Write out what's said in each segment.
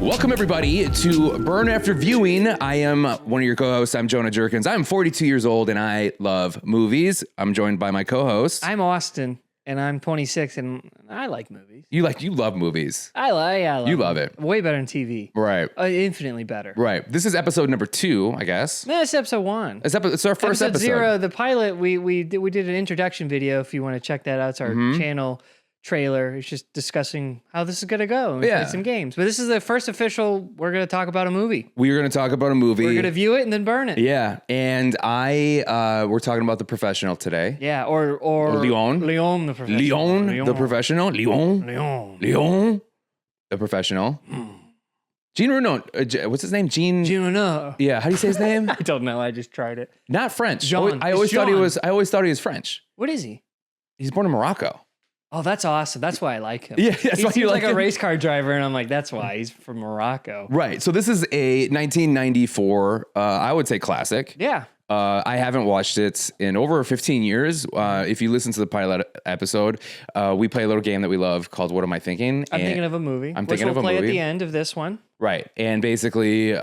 Welcome, everybody, to Burn After Viewing. I am one of your co-hosts. I'm Jonah Jerkins. I'm 42 years old, and I love movies. I'm joined by my co-host. I'm Austin, and I'm 26, and I like movies. You love movies. I love You them. love it. Way better than TV. Right. Infinitely better. Right. This is episode number 2, I guess. No, it's episode 1. It's our first episode. 0, the pilot, we did an introduction video. If you want to check that out, it's our channel trailer. It's just discussing how this is going to go and play some games. But this is the first official, we're going to talk about a movie. We are going to talk about a movie. We're going to view it and then burn it. Yeah. And we're talking about The Professional today. Yeah, or Leon. Leon the Professional. Leon, The Professional. Leon, The Professional. Gene Reno. What's his name? Gene Jonah. Yeah. How do you say his name? I don't know. I just tried it. Not French. Jean. I always thought he was French. What is he? He's born in Morocco. Oh, that's awesome. That's why I like him. Yeah, that's he why seems you like like a him. race car driver, and I'm like, that's why he's from Morocco. Right. So this is a 1994, I would say classic. Yeah. I haven't watched it in over 15 years. If you listen to the pilot episode, we play a little game that we love called What Am I Thinking? I'm thinking of a movie. I'm thinking which of a we'll play movie. at the end of this one. Right. And basically,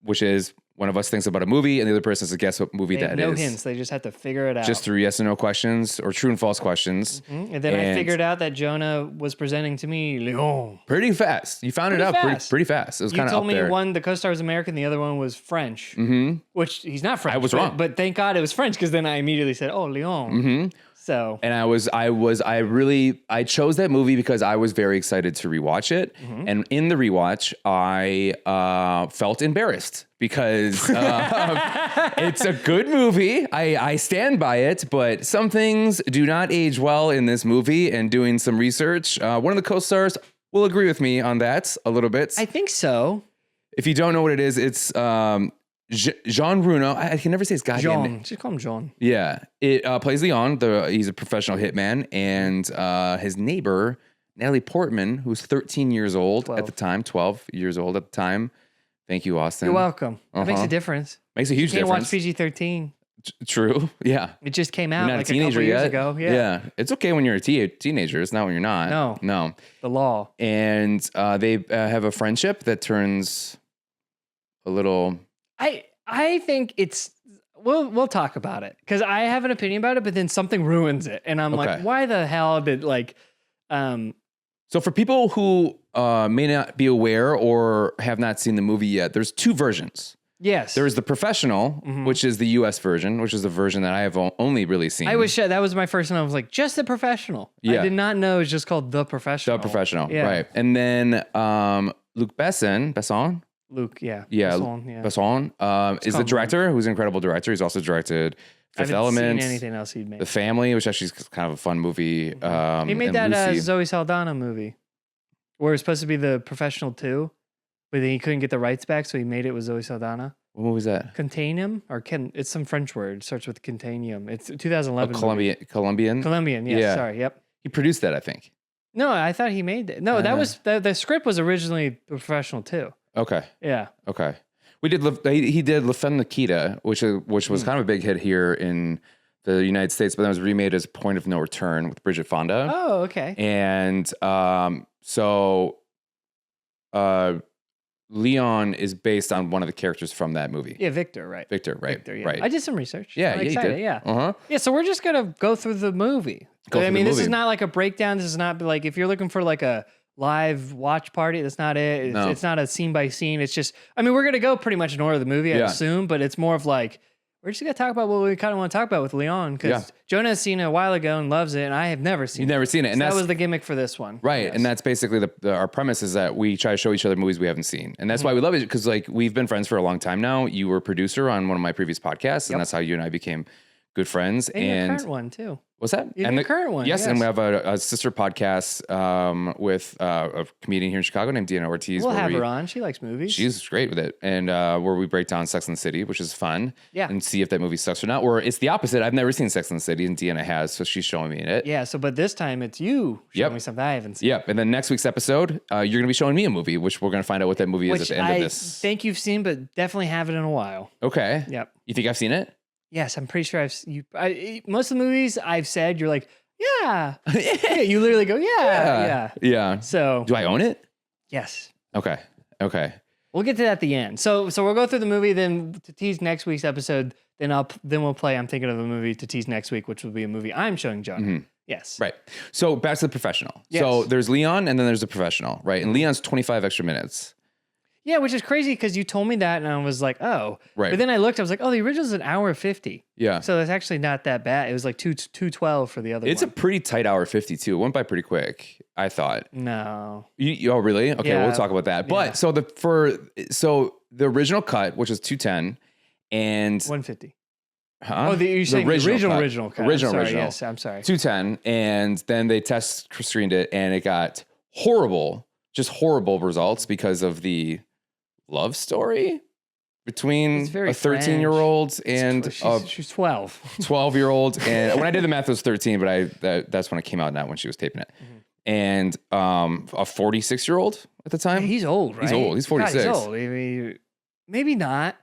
which is one of us thinks about a movie and the other person has to guess what movie They that have no is. hints. They just have to figure it out. Just through yes and no questions or true and false questions. And then I figured out that Jonah was presenting to me Leon. Pretty fast. You found it out pretty fast. It was You kind of told up me there. one, the co-star was American, the other one was French. Which he's not French. I was wrong. But thank God it was French, because then I immediately said, oh, Leon. So. And I chose that movie because I was very excited to rewatch it. And in the rewatch, I felt embarrassed because it's a good movie. I stand by it, but some things do not age well in this movie. And doing some research, one of the co-stars will agree with me on that a little bit. I think so. If you don't know what it is, it's Jean Reno. I can never say his goddamn name. Just call him John. Yeah, it plays Leon. He's a professional hitman, and his neighbor Natalie Portman, who's 13 years old at the time, 12 years old at the time. Thank you, Austin. You're welcome. That makes a difference. Makes a huge You can't difference. watch PG-13. True. Yeah. It just came out You're not like a teenager couple years yet. ago. Yeah. It's okay when you're a teenager. It's not when you're not. No. The law. And they have a friendship that turns a little. I think it's we'll talk about it, because I have an opinion about it, but then something ruins it, and I'm like, why the hell did So for people who may not be aware or have not seen the movie yet, there's 2 versions. Yes. There's the Professional, which is the U.S. version, which is the version that I have only really seen. I wish that was my first one. I was like, just The Professional. Yeah. I did not know it was just called The Professional. The Professional, Yeah. right. And then Luc Besson, Luke, yeah. Yeah, Besson, Besson is the director, who's an incredible director. He's also directed Fifth Element, seen anything else he'd made. The Family, which actually is kind of a fun movie. He made and that Lucy. Zoe Saldana movie, where it was supposed to be The Professional 2, but then he couldn't get the rights back, so he made it with Zoe Saldana. What movie was that? Containium, it's some French word. It starts with containium. It's 2011. Colombian. Colombian, yes. Yeah. Sorry, yep. He produced that, I think. No, I thought he made it. No, that was the script was originally The Professional 2. Okay. Yeah. Okay. He did La Femme Nikita, which was kind of a big hit here in the United States, but then it was remade as Point of No Return with Bridget Fonda. Oh, okay. And Leon is based on one of the characters from that movie. Yeah, Victor, right. Victor, Yeah. right. I did some research. Yeah, I'm you excited, did. Yeah. Uh-huh. Yeah, so we're just going to go through the movie. This is not like a breakdown. This is not like, if you're looking for like a live watch party, that's not it. It's not a scene by scene. It's just, we're going to go pretty much in order of the movie, I assume, but it's more of like, we're just going to talk about what we kind of want to talk about with Leon, because Jonah has seen it a while ago and loves it, and I have never seen it. You've never seen it. And that was the gimmick for this one. Right. Yes. And that's basically our premise, is that we try to show each other movies we haven't seen. And that's why we love it, because like we've been friends for a long time now. You were a producer on one of my previous podcasts, and that's how you and I became good friends. And your current one too. What's that? And the current one. Yes, and we have a sister podcast with a comedian here in Chicago named Deanna Ortiz. We'll have her on. She likes movies. She's great with it. And where we break down Sex and the City, which is fun. Yeah. And see if that movie sucks or not. Or it's the opposite. I've never seen Sex and the City, and Deanna has, so she's showing me it. Yeah, but this time it's you showing me something I haven't seen. Yep. And then next week's episode, you're going to be showing me a movie, which we're going to find out what that movie is at the end of this. I think you've seen, but definitely haven't in a while. Okay. Yep. You think I've seen it? Yes, I'm pretty sure most of the movies I've said, you're like, yeah. Yeah, you literally go, yeah. Yeah. So. Do I own it? Yes. Okay. Okay. We'll get to that at the end. So we'll go through the movie, then to tease next week's episode. Then we'll play I'm Thinking of a Movie to tease next week, which will be a movie I'm showing Jonah. Mm-hmm. Yes. Right. So back to the professional. Yes. So there's Leon and then there's the professional, right? And Leon's 25 extra minutes. Yeah, which is crazy because you told me that and I was like, oh. Right. But then I looked, I was like, oh, the original's an hour 50. Yeah. So that's actually not that bad. It was like 2:12 for the other It's one. a pretty tight hour 52. It went by pretty quick, I thought. No. Oh, really? Okay, Yeah. we'll talk about that. But Yeah. so the original cut, which is 210, and 150. huh? You're saying the original cut. Original. Yes, I'm sorry. 210, and then they test screened it, and it got horrible, just horrible results because of the love story between It's very a 13-year-old and a she's 12. 12-year-old. And when I did the math, it was 13, but that's when it came out, not when she was taping it. Mm-hmm. And a 46-year-old at the time. He's old, right? He's old. He's 46. God, he's old. I mean, maybe not.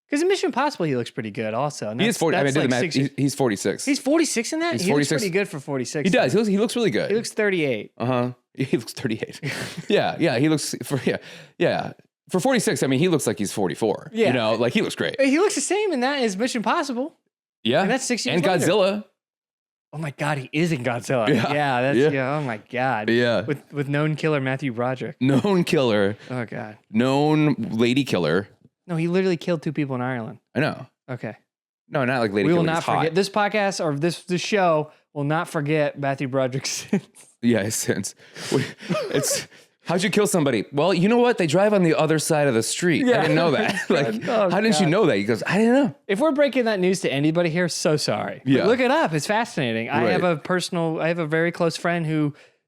Because in Mission Impossible, he looks pretty good also. And He is 40. I mean, I did the math. 6 He's 46. He's 46 in that? He's He looks 46. pretty good for 46. He does. He looks really good. He looks 38. Uh-huh. He looks 38. Yeah. He looks yeah. For 46, I mean, he looks like he's 44. Yeah. You know, like he looks great. He looks the same in that as Mission Impossible. Yeah. And that's 6 years And later. Godzilla. Oh my God, he is in Godzilla. Yeah. That's Yeah. oh my God. Yeah. With known killer Matthew Broderick. Known killer. Oh God. Known lady killer. No, he literally killed 2 people in Ireland. I know. Okay. No, not like lady We killer. will not he's hot. forget this podcast or this show will not forget Matthew Broderick's sins. Yeah, it's how'd you kill somebody? Well, you know what? They drive on the other side of the street. Yeah. I didn't know that. Like, Oh, how didn't you God. know that? He goes, I didn't know. If we're breaking that news to anybody here, so sorry. But Yeah. look it up. It's fascinating. I Right. have a very close friend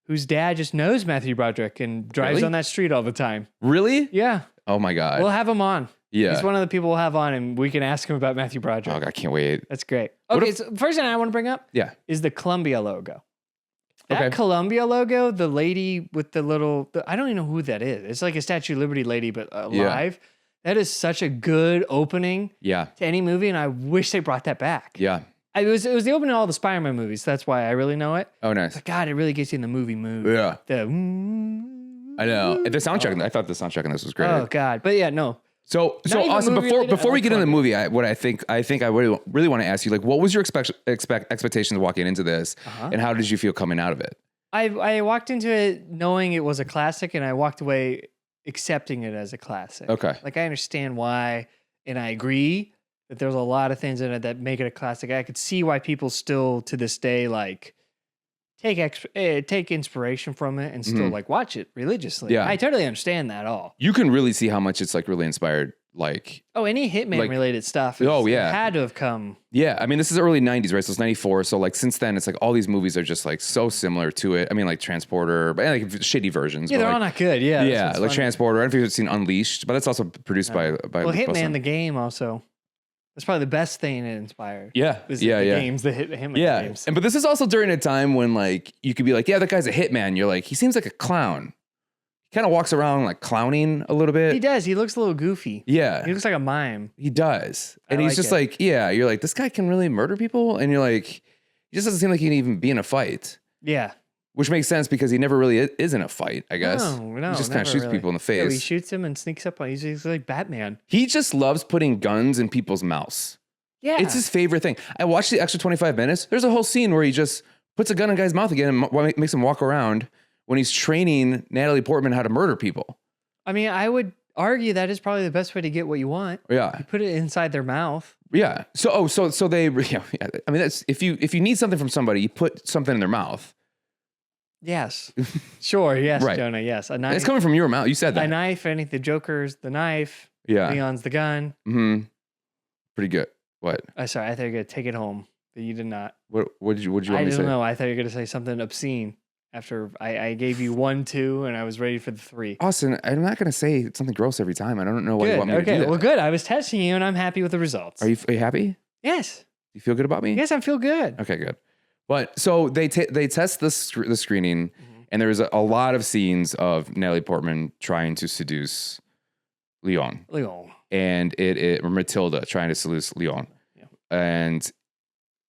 whose dad just knows Matthew Broderick and drives Really? on that street all the time. Really? Yeah. Oh my God. We'll have him on. Yeah. He's one of the people we'll have on and we can ask him about Matthew Broderick. Oh, I can't wait. That's great. What Okay, if- so first thing I want to bring up Yeah. is the Columbia logo. That Okay. Columbia logo, the lady with the little, I don't even know who that is. It's like a Statue of Liberty lady, but alive. That is such a good opening Yeah. to any movie, and I wish they brought that back. Yeah. It was the opening of all the Spider-Man movies. So that's why I really know it. Oh, nice. But God, it really gets you in the movie mood. Yeah. The, I know. The soundtrack, I thought the soundtrack on this was great. oh God, but yeah, no. So even awesome. movie Before related, I we like get into the Columbia. movie, I think I really want to ask you, like, what was your expectations walking into this, and how did you feel coming out of it? I walked into it knowing it was a classic, and I walked away accepting it as a classic. Okay. Like I understand why, and I agree that there's a lot of things in it that make it a classic. I could see why people still to this day like take inspiration from it and still like watch it religiously. Yeah. I totally understand that all. You can really see how much it's like really inspired. Like, Oh, any Hitman Like- related stuff. Oh, yeah. had to have come. yeah, I mean, this is early 90s, right? So it's 94. So like since then, it's like all these movies are just like so similar to it. I mean, like Transporter, but like shitty versions. Yeah, but they're all like, not good. Yeah, that's yeah, what's like funny. Transporter. I don't know if you've seen Unleashed, but that's also produced by Well, Luke Hitman Besson. the game also. That's probably the best thing it inspired. Yeah, Is yeah, the yeah. games, the Hitman Yeah, games. but this is also during a time when like you could be like, yeah, that guy's a hitman. You're like, he seems like a clown. He kind of walks around like clowning a little bit. He does. He looks a little goofy. Yeah, He looks like a mime. he does. I And he's like just it. like, yeah, you're like, this guy can really murder people. And you're like, he just doesn't seem like he can even be in a fight, Yeah. which makes sense because he never really is in a fight, I guess. No, he just kind of never shoots really. people in the Yeah, he face. shoots him and sneaks up on. He's like Batman. He just loves putting guns in people's mouths. Yeah. It's his favorite thing. I watched the extra 25 minutes. There's a whole scene where he just puts a gun in a guy's mouth again and makes him walk around when he's training Natalie Portman how to murder people. I mean, I would argue that is probably the best way to get what you want. Yeah. You put it inside their mouth. Yeah. So they, yeah. I mean, that's, if you need something from somebody, you put something in their mouth. Yes. Sure. Yes, Right. Jonah. Yes. A And knife. it's coming from your mouth. You said A that. knife. The Joker's the knife. Yeah. Leon's the gun. Mm-hmm. Pretty good. What? Sorry. I thought you were going to take it home, but you did not. What did you want I me to say? don't know. I thought you were going to say something obscene after I gave you 1, 2, and I was ready for the 3. Austin, I'm not going to say something gross every time. I don't know why you Good. want me to do Okay. that. Well, good. I was testing you, and I'm happy with the results. Are you happy? Yes. You feel good about me? Yes, I feel good. Okay, good. But so they test the screening, and there's a lot of scenes of Natalie Portman trying to seduce Leon, Leon. and it Matilda trying to seduce Leon, Yeah. and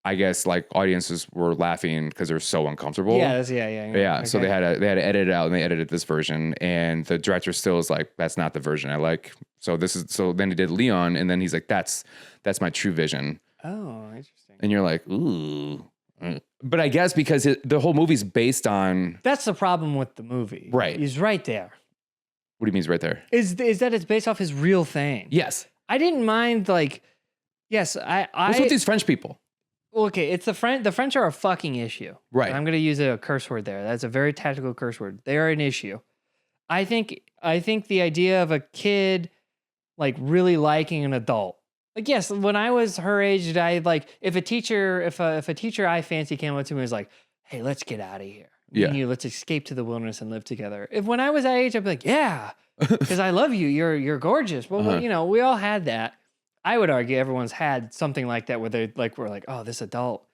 I guess like audiences were laughing because they're so uncomfortable. Yeah. Okay. So they had to edit it out, and they edited this version, and the director still is like, that's not the version I like. So then he did Leon, and then he's like, that's my true vision. Oh, interesting. And you're like, ooh. But I guess because the whole movie's based on. That's the problem with the movie. Right. He's right there. What do you mean he's right there? Is that it's based off his real thing. Yes. I didn't mind yes, What's with these French people? Okay, it's the French. The French are a fucking issue. Right. I'm going to use a curse word there. That's a very tactical curse word. They are an issue. I think the idea of a kid like really liking an adult. Like, yes, when I was her age, if a teacher I fancy came up to me and was like, hey, let's get out of here. Yeah. Let's escape to the wilderness and live together. When I was that age, I'd be like, yeah, because I love you. You're gorgeous. Well, we all had that. I would argue everyone's had something like that where they we're like, oh, this adult.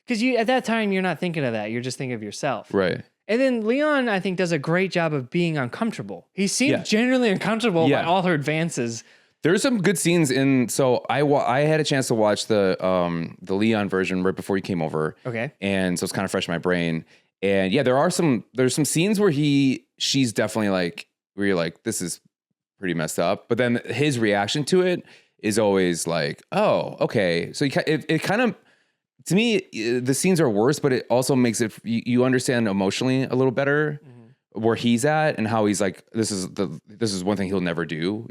Because at that time, you're not thinking of that. You're just thinking of yourself. Right. And then Leon, I think, does a great job of being uncomfortable. He seemed genuinely uncomfortable by all her advances. There's some good scenes in. So I had a chance to watch the Leon version right before he came over. Okay. And so it's kind of fresh in my brain. And yeah, there's some scenes where she's definitely like, where you're like, this is pretty messed up. But then his reaction to it is always like, oh, okay. So it kind of, to me, the scenes are worse, but it also makes it, you understand emotionally a little better where he's at and how he's like, this is one thing he'll never do,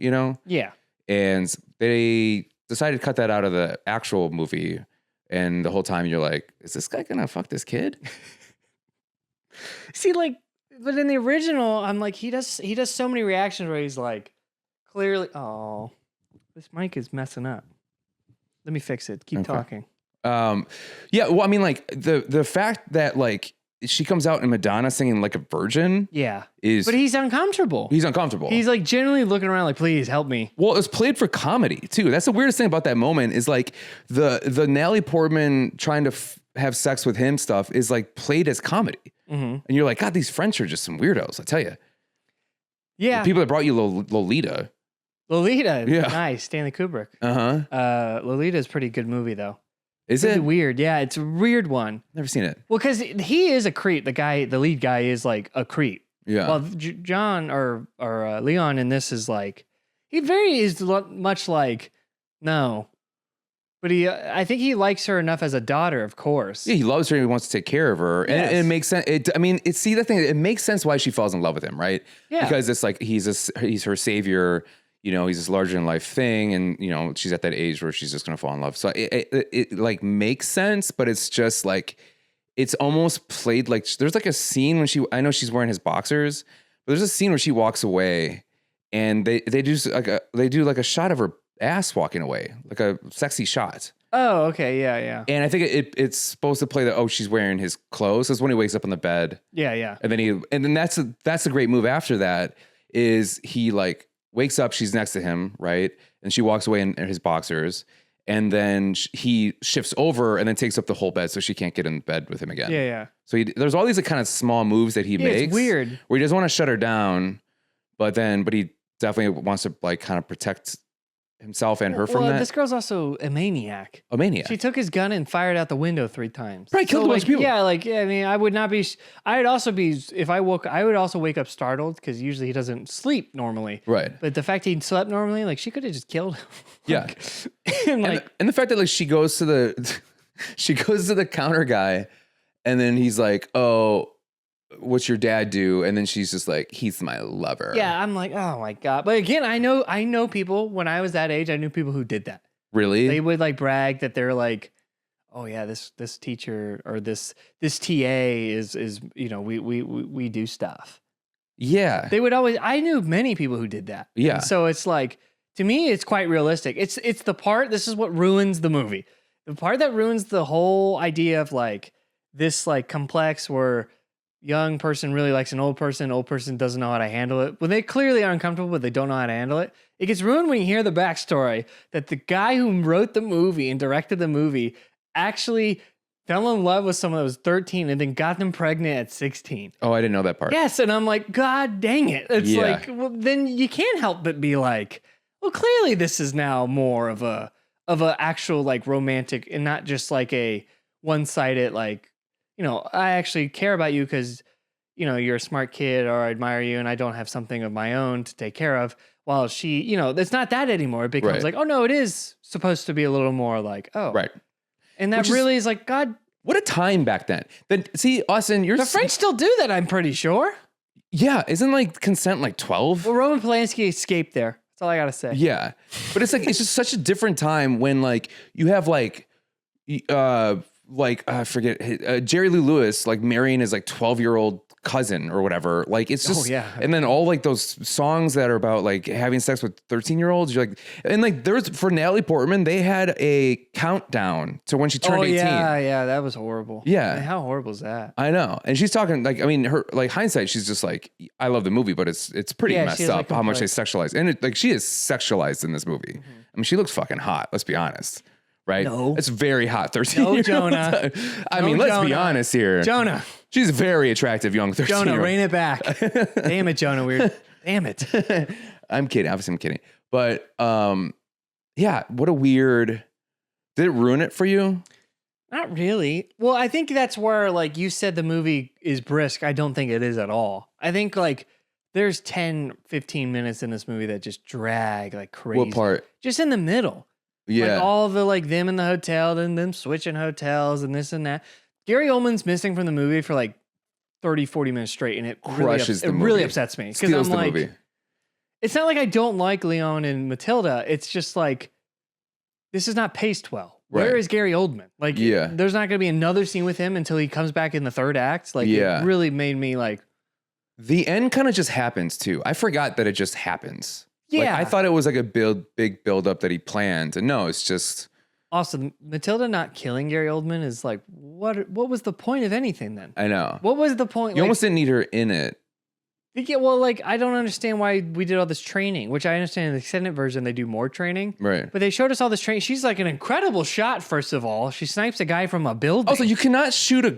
Yeah. And they decided to cut that out of the actual movie. And the whole time you're like, is this guy gonna fuck this kid? See, but in the original, I'm like, he does so many reactions where he's like, clearly, oh, this mic is messing up. Let me fix it. Keep talking. Yeah. Well, I mean, like the fact that like she comes out in Madonna singing like a virgin. Yeah. But he's uncomfortable. He's uncomfortable. He's like generally looking around like, please help me. Well, it's played for comedy too. That's the weirdest thing about that moment is like the Natalie Portman trying to have sex with him stuff is like played as comedy. And you're like, God, these French are just some weirdos. I tell you. Yeah. The people that brought you Lolita. Lolita. Yeah. Nice. Stanley Kubrick. Lolita is a pretty good movie though. Is it weird? Yeah, it's a weird one. Never seen it. Well, because he is a creep. The lead guy is like a creep. Yeah. Well, John or Leon in this is like is much like no, but I think he likes her enough as a daughter, of course. Yeah, he loves her and he wants to take care of her, and it makes sense. It makes sense why she falls in love with him, right? Yeah. Because it's like he's her savior. He's this larger than life thing, and she's at that age where she's just gonna fall in love. So it like makes sense, but it's just like it's almost played like there's like a scene when I know she's wearing his boxers, but there's a scene where she walks away, and they do like a shot of her ass walking away, like a sexy shot. Oh, okay, yeah. And I think it's supposed to play that she's wearing his clothes. That's when he wakes up on the bed. Yeah. And then that's a great move. After that is he like wakes up, she's next to him, right? And she walks away in his boxers. And then he shifts over and then takes up the whole bed so she can't get in bed with him again. Yeah. So there's all these like kind of small moves that he makes. It's weird. Where he doesn't want to shut her down, but he definitely wants to like kind of protect himself and her from that. This girl's also a maniac. A maniac. She took his gun and fired out the window 3 times. Probably killed a bunch of people. Yeah, I mean, I would not be. I would also wake up startled because usually he doesn't sleep normally. Right. But the fact he slept normally, like she could have just killed him. Yeah. and the fact that like she goes to the counter guy, and then he's like, "Oh, what's your dad do?" And then she's just like, "He's my lover." Yeah, I'm like, oh my God. But again, I know people when I was that age, I knew people who did that. Really? They would like brag that they're like, oh yeah, this teacher or this TA is we do stuff. Yeah. They would always, I knew many people who did that. Yeah. And so it's like, to me, it's quite realistic. It's the part, this is what ruins the movie. The part that ruins the whole idea of like this like complex where young person really likes an old person doesn't know how to handle it. When they clearly are uncomfortable, but they don't know how to handle it. It gets ruined when you hear the backstory that the guy who wrote the movie and directed the movie actually fell in love with someone that was 13 and then got them pregnant at 16. Oh, I didn't know that part. Yes, and I'm like, God dang it. It's like, well, then you can't help but be like, well, clearly this is now more of a actual like romantic and not just like a one-sided, like, I actually care about you because, you're a smart kid or I admire you and I don't have something of my own to take care of. While she, it's not that anymore. It becomes like, oh no, it is supposed to be a little more like, oh. Right. And that really is like, God. What a time back then. Then see, Austin, The French still do that, I'm pretty sure. Yeah. Isn't like consent like 12? Well, Roman Polanski escaped there. That's all I got to say. Yeah. But it's like, it's just such a different time when like you have like I forget, Jerry Lee Lewis, like marrying his like 12-year-old cousin or whatever. Like it's just, and then all like those songs that are about like having sex with 13-year-olds. You're like, and like for Natalie Portman, they had a countdown to when she turned 18. Yeah, that was horrible. Yeah. Man, how horrible is that? I know. And she's talking like, I mean, her like hindsight, she's just like, I love the movie, but it's pretty messed up like how much they sexualize. And like she is sexualized in this movie. Mm-hmm. I mean, she looks fucking hot. Let's be honest. Right? No. It's very hot 13 year old. Jonah. I mean, let's be honest here. Jonah. She's a very attractive young 13 Jonah, year old. rein it back. Damn it, Jonah. Damn it. I'm kidding. Obviously, I'm kidding. But yeah, what a weird. Did it ruin it for you? Not really. Well, I think that's where, like you said, the movie is brisk. I don't think it is at all. I think like there's 10, 15 minutes in this movie that just drag like crazy. What part? Just in the middle. Yeah. Like all the like them in the hotel, then them switching hotels and this and that. Gary Oldman's missing from the movie for like 30, 40 minutes straight. And it crushes the movie. It really upsets me. Because I'm like, movie. It's not like I don't like Leon and Matilda. It's just like, this is not paced well. Right. Where is Gary Oldman? Like, there's not going to be another scene with him until he comes back in the third act. Like, it really made me like. The end kind of just happens too. I forgot that it just happens. Yeah. Like, I thought it was like a big build up that he planned. And no, it's just. Also, Matilda not killing Gary Oldman is like, what was the point of anything then? I know. What was the point? You almost didn't need her in it. Yeah, well, like, I don't understand why we did all this training, which I understand in the extended version, they do more training. Right. But they showed us all this training. She's like an incredible shot, first of all. She snipes a guy from a building. Also, you cannot shoot a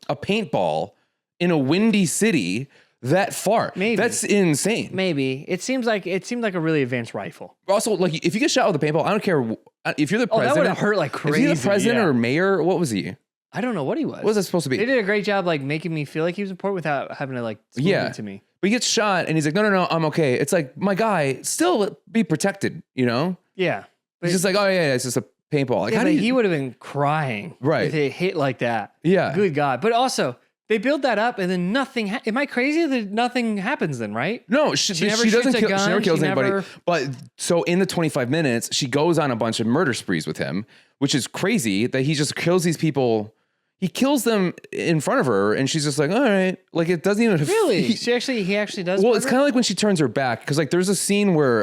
paintball in a windy city that far. Maybe. That's insane. Maybe. It seemed like a really advanced rifle. Also, like, if you get shot with a paintball, I don't care if you're the president. That would have hurt like crazy. Is he the president or mayor? What was he? I don't know what he was. What was that supposed to be? They did a great job, like, making me feel like he was important without having to, like, explain it to me. But he gets shot, and he's like, no, I'm okay. It's like, my guy, still be protected, you know? Yeah. He's just like, oh, yeah, it's just a paintball. Like, he would have been crying if it hit like that. Yeah. Good God. But also, they build that up, and then nothing. Am I crazy that nothing happens then, right? No, she doesn't kill. She never kills anybody. But so in the 25 minutes, she goes on a bunch of murder sprees with him, which is crazy that he just kills these people. He kills them in front of her, and she's just like, all right. Like, it doesn't even... Really? He actually does? Well, it's kind of like when she turns her back, because, like, there's a scene where,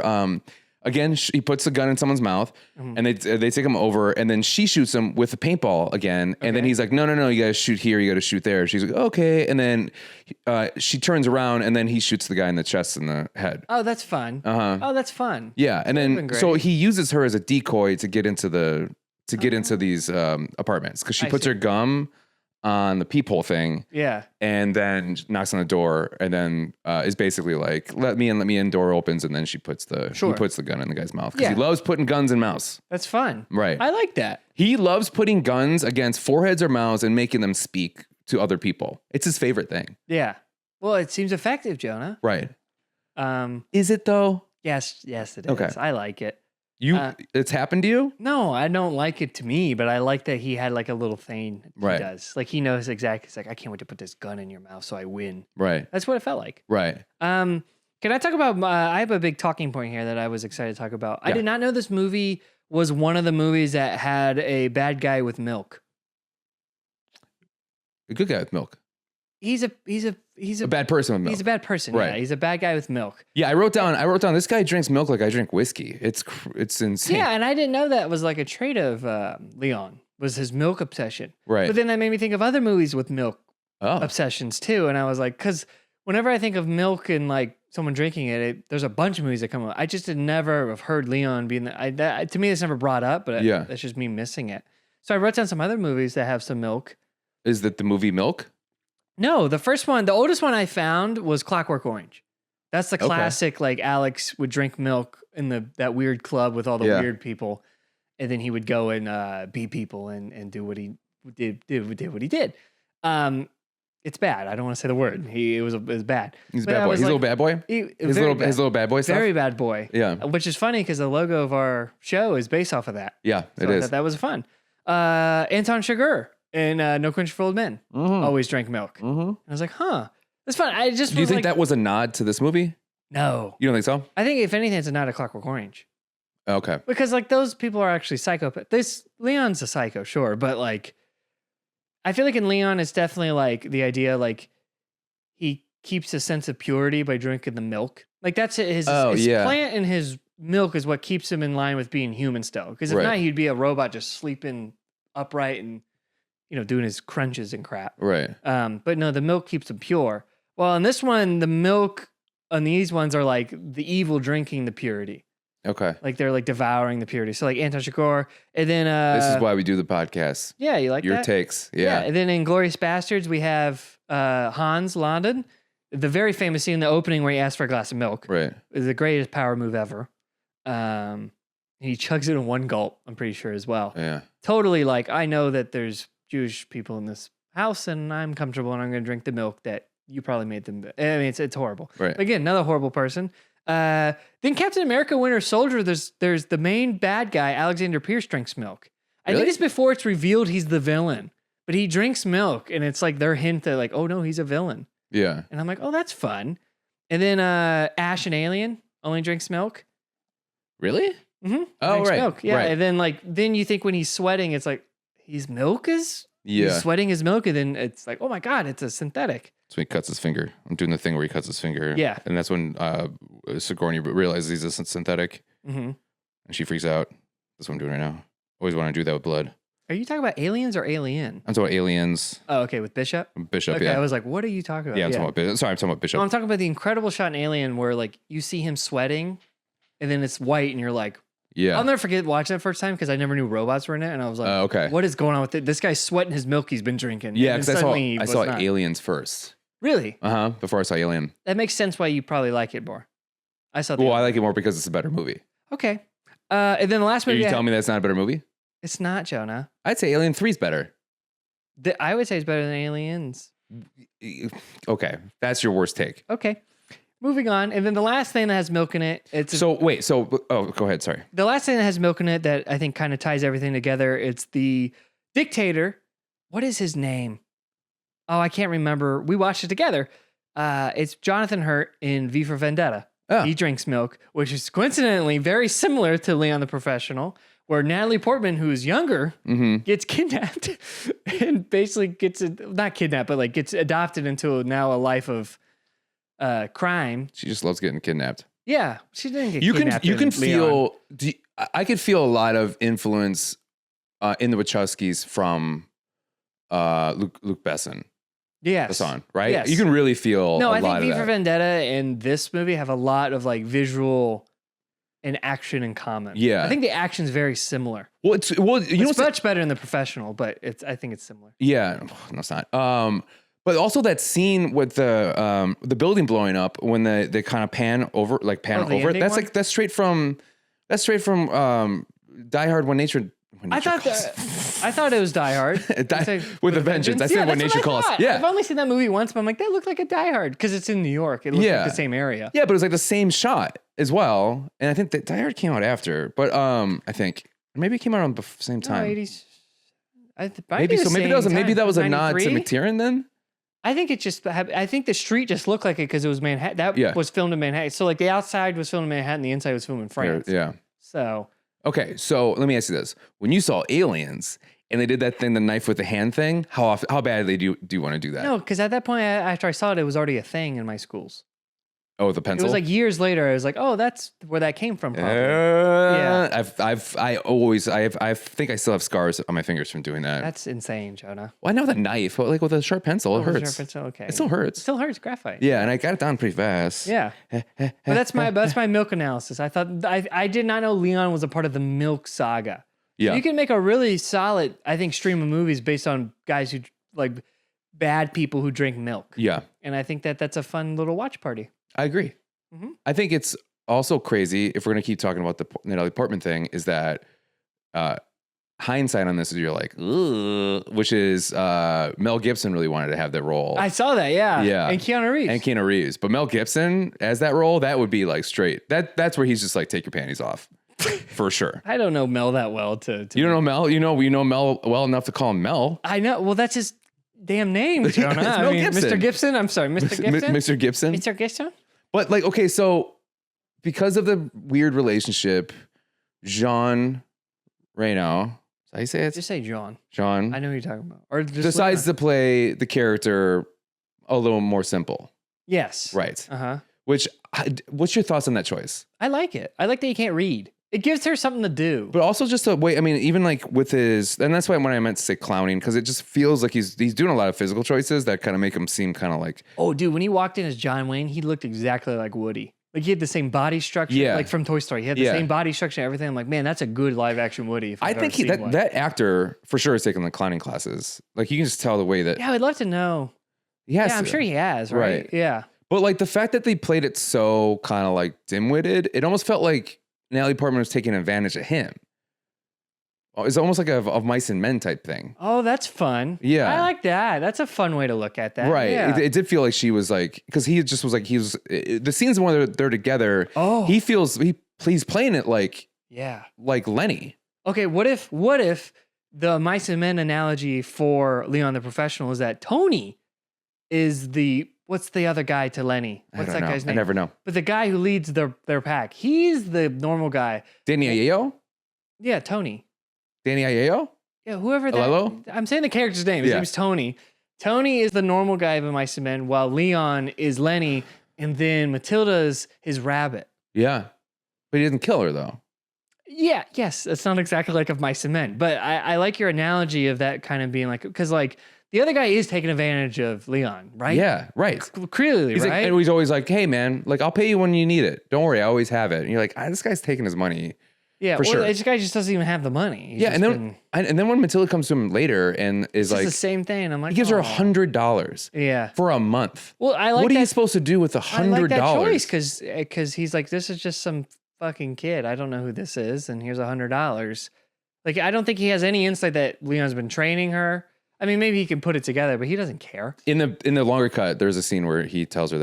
again, he puts a gun in someone's mouth, and they take him over, and then she shoots him with a paintball again, and then he's like, no, you gotta shoot here, you gotta shoot there. She's like, okay, and then she turns around, and then he shoots the guy in the chest and the head. Oh, that's fun. Oh, that's fun. Yeah, and then, so he uses her as a decoy to get into these apartments, because she puts her gum on the peephole thing. Yeah. And then knocks on the door, and then is basically like, let me in, door opens, and then he puts the gun in the guy's mouth. Because he loves putting guns in mouths. That's fun. Right. I like that. He loves putting guns against foreheads or mouths and making them speak to other people. It's his favorite thing. Yeah. Well, it seems effective, Jonah. Right. Is it though? Yes, it is. Okay. I like it. It's happened to you? No, I don't like it to me, but I like that he had like a little thing he does. Like, he knows exactly. It's like, I can't wait to put this gun in your mouth so I win. Right. That's what it felt like. Right. Can I talk about, I have a big talking point here that I was excited to talk about. Yeah. I did not know this movie was one of the movies that had a bad guy with milk. A good guy with milk. He's a bad person with milk. He's a bad person. Right. Yeah, he's a bad guy with milk. Yeah, I wrote down. This guy drinks milk like I drink whiskey. It's insane. Yeah, and I didn't know that was like a trait of Leon, was his milk obsession. Right. But then that made me think of other movies with milk obsessions too, and I was like, because whenever I think of milk and like someone drinking it, there's a bunch of movies that come up. I just had never have heard Leon being that. To me, it's never brought up, but that's just me missing it. So I wrote down some other movies that have some milk. Is that the movie Milk? No, the oldest one I found was Clockwork Orange. That's the classic, like, Alex would drink milk in that weird club with all the weird people, and then he would go and be people and do what he did what he did. It's bad. I don't want to say the word. It was bad. He's a bad boy. He's a little bad boy. His little bad boy stuff. Very bad boy. Yeah. Which is funny because the logo of our show is based off of that. Yeah, so it is. That was fun. Anton Chigurh in No Country for Old Men always drank milk. I was like, huh, that's fun. I just. Do you think that was a nod to this movie? No. You don't think so? I think if anything, it's a nod to Clockwork Orange. Okay. Because like those people are actually psychopaths. Leon's a psycho, sure, but like, I feel like in Leon, it's definitely like the idea like. He keeps a sense of purity by drinking the milk. Like that's his plant and his milk is what keeps him in line with being human still. Because if not, he'd be a robot just sleeping upright and, doing his crunches and crap. Right. But no, the milk keeps him pure. Well, in this one, the milk on these ones are like the evil drinking the purity. Okay. Like they're like devouring the purity. So like Anton Chigurh, and then this is why we do the podcast. Yeah, you like your that? takes. Yeah. And then in Glorious Bastards, we have Hans London, the very famous scene in the opening where he asks for a glass of milk. Right. Is the greatest power move ever. He chugs it in one gulp, I'm pretty sure as well. Yeah. Totally like, I know that there's Jewish people in this house and I'm comfortable and I'm going to drink the milk that you probably made them. I mean, it's horrible. Right. Again, another horrible person. Then Captain America Winter Soldier, there's the main bad guy, Alexander Pierce, drinks milk. Really? I think it's before it's revealed he's the villain. But he drinks milk, and it's like their hint that like, oh no, he's a villain. Yeah. And I'm like, oh, that's fun. And then Ash and Alien only drinks milk. Really? Mm-hmm. Oh, right. Milk. Yeah. Right. And then you think when he's sweating, it's like his milk is he's sweating his milk, and then it's like, oh my God, it's a synthetic. So he cuts his finger. I'm doing the thing where he cuts his finger. Yeah. And that's when Sigourney realizes he's a synthetic. Mm-hmm. And she freaks out. That's what I'm doing right now. Always want to do that with blood. Are you talking about Aliens or Alien? I'm talking about Aliens. Oh, okay, with Bishop? Bishop, okay, yeah. I was like, what are you talking about? Yeah, I'm talking about Bishop. Sorry, I'm talking about Bishop. No, I'm talking about the incredible shot in Alien where like you see him sweating and then it's white and you're like, yeah. I'll never forget watching that first time because I never knew robots were in it. And I was like, okay. What is going on with it? This guy's sweating his milk he's been drinking. Yeah, because I saw Aliens first. Really? Uh-huh, before I saw Alien. That makes sense why you probably like it more. I saw. I like it more because it's a better movie. Okay. And then the last movie. Are you telling me that's not a better movie? It's not, Jonah. I'd say Alien 3 is better. I would say it's better than Aliens. Okay, that's your worst take. Okay. Moving on. And then the last thing that has milk in it. Go ahead. Sorry. The last thing that has milk in it that I think kind of ties everything together. It's the dictator. What is his name? Oh, I can't remember. We watched it together. It's Jonathan Hurt in V for Vendetta. Oh. He drinks milk, which is coincidentally very similar to Leon the Professional, where Natalie Portman, who is younger, gets kidnapped and basically not kidnapped, but like gets adopted into now a life of crime. She just loves getting kidnapped. Yeah, she didn't get kidnapped. You can feel. I could feel a lot of influence in the Wachowskis from Luc Besson. Yes. Besson, right? Yes. You can really feel. No, a I lot think V of for that. Vendetta and this movie have a lot of like visual and action in common. Yeah, I think the action's very similar. Well, it's much better in The Professional, but I think it's similar. Yeah, no, it's not. But also that scene with the building blowing up when they kind of pan over it. That's straight from Die Hard When Nature. I thought it was Die Hard. With a Vengeance. I said When Nature Calls. Yeah, I've only seen that movie once, but I'm like, that looked like a Die Hard because it's in New York. It looks like the same area. Yeah, but it was like the same shot as well. And I think that Die Hard came out after, but I think maybe it came out on the same time. No, 80s. Maybe that was a nod to McTiernan then. I think I think the street just looked like it because it was Manhattan. That was filmed in Manhattan. So like the outside was filmed in Manhattan, the inside was filmed in France. Yeah. So. Okay, so let me ask you this: when you saw Aliens and they did that thing, the knife with the hand thing, how badly do you want to do that? No, because at that point, after I saw it, it was already a thing in my schools. Oh, the pencil. It was like years later. I was like, oh, that's where that came from. Probably. Yeah. I think I still have scars on my fingers from doing that. That's insane, Jonah. Well, I know the knife, but like with a sharp pencil, it hurts. Sharp pencil, okay. It still hurts. It still hurts. Graphite. Yeah, and I got it down pretty fast. Yeah. But that's my milk analysis. I did not know Leon was a part of the milk saga. Yeah. So you can make a really solid, I think, stream of movies based on guys who like bad people who drink milk. Yeah. And I think that's a fun little watch party. I agree. Mm-hmm. I think it's also crazy if we're going to keep talking about the Natalie Portman thing is that hindsight on this is you're like, ugh, which is Mel Gibson really wanted to have that role. I saw that, yeah. Yeah. And Keanu Reeves. But Mel Gibson as that role, that would be like straight. That's where he's just like, take your panties off. For sure. I don't know Mel that well to You don't know Mel? You know Mel well enough to call him Mel. I know. Well, that's his damn name, Jonah. It's Mel Gibson. Mr. Gibson. I'm sorry, Mr. Gibson. Mr. Gibson. Mr. Gibson. But like, okay, so because of the weird relationship, Jean Reno, is that how you say it? Just say John. John. I know who you're talking about. Or just decides to play the character a little more simple. Yes. Right. Uh-huh. What's your thoughts on that choice? I like it. I like that he can't read. It gives her something to do. But also just a way, I mean, even like with his, and that's why when I meant to say clowning, because it just feels like he's doing a lot of physical choices that kind of make him seem kind of like. Oh, dude, when he walked in as John Wayne, he looked exactly like Woody. Like he had the same body structure, like from Toy Story. He had the same body structure and everything. I'm like, man, that's a good live action Woody. I think that actor for sure has taken the clowning classes. Like you can just tell the way that. Yeah, I'd love to know. Yes, yeah, I'm sure he has, right? Yeah. But like the fact that they played it so kind of like dim-witted, it almost felt like Natalie Portman was taking advantage of him. It's almost like a mice and men type thing. Oh, that's fun. Yeah. I like that. That's a fun way to look at that. Right. Yeah. It did feel like she was like, because he just was like, the scenes when they're together, he's playing it like Lenny. Okay, what if the mice and men analogy for Leon the Professional is that Tony is what's the other guy to Lenny? What's that guy's name? I never know. But the guy who leads their pack, he's the normal guy. Danny Aiello? Yeah, Tony. Danny Aiello? Yeah, whoever that. Hello? I'm saying the character's name. His name's Tony. Tony is the normal guy of a mice and men, while Leon is Lenny, and then Matilda's his rabbit. Yeah. But he doesn't kill her though. Yeah, yes. It's not exactly like of mice and men. But I like your analogy of that kind of being like, because like the other guy is taking advantage of Leon, right? Yeah, right. Clearly, right? Like, and he's always like, hey man, like I'll pay you when you need it. Don't worry, I always have it. And you're like, this guy's taking his money. Yeah, for sure. This guy just doesn't even have the money. And then when Matilda comes to him later and is like the same thing, I'm like, he gives her $100. Yeah, for a month. Well, I like. What are you supposed to do with $100? I like that choice because he's like, this is just some fucking kid. I don't know who this is, and here's $100. Like, I don't think he has any insight that Leon's been training her. I mean, maybe he can put it together, but he doesn't care. In the longer cut, there's a scene where he tells him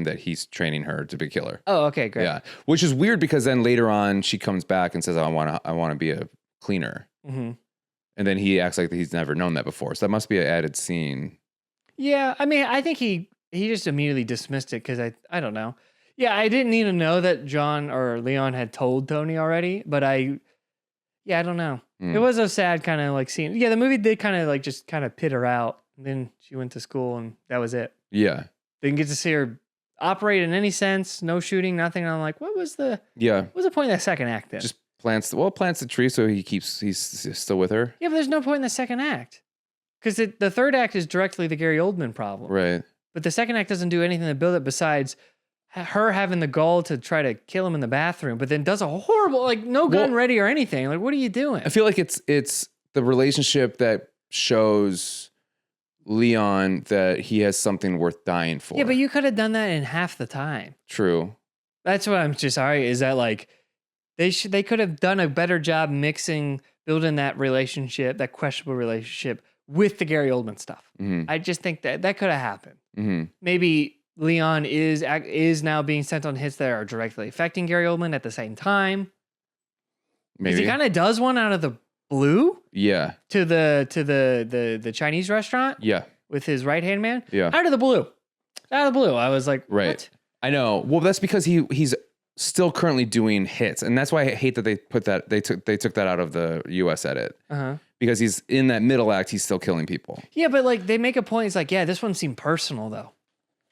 that he's training her to be a killer. Oh, okay, great. Yeah, which is weird because then later on she comes back and says, "I want to be a cleaner," and then he acts like he's never known that before. So that must be an added scene. Yeah, I mean, I think he just immediately dismissed it because I don't know. Yeah, I didn't need to know that John or Leon had told Tony already, but I don't know. It was a sad kind of like scene. Yeah, the movie did kind of like just kind of pit her out. And then she went to school and that was it. Yeah. Didn't get to see her operate in any sense. No shooting, nothing. And I'm like, what was the point of that second act then? Just plants the tree so he's still with her. Yeah, but there's no point in the second act. Because the third act is directly the Gary Oldman problem. Right. But the second act doesn't do anything to build it besides her having the gall to try to kill him in the bathroom, but then does a horrible, like no gun ready or anything. Like, what are you doing? I feel like it's the relationship that shows Leon that he has something worth dying for. Yeah, but you could have done that in half the time. True. That's what I'm just sorry is that like they could have done a better job building that relationship, that questionable relationship with the Gary Oldman stuff. Mm-hmm. I just think that could have happened. Mm-hmm. Maybe Leon is now being sent on hits that are directly affecting Gary Oldman at the same time. Maybe he kind of does one out of the blue. Yeah. To the Chinese restaurant. Yeah. With his right hand man. Yeah. Out of the blue. I was like, right. What? I know. Well, that's because he's still currently doing hits, and that's why I hate that they put that they took that out of the U.S. edit. Because he's in that middle act, he's still killing people. Yeah, but like they make a point. It's like, yeah, this one seemed personal though.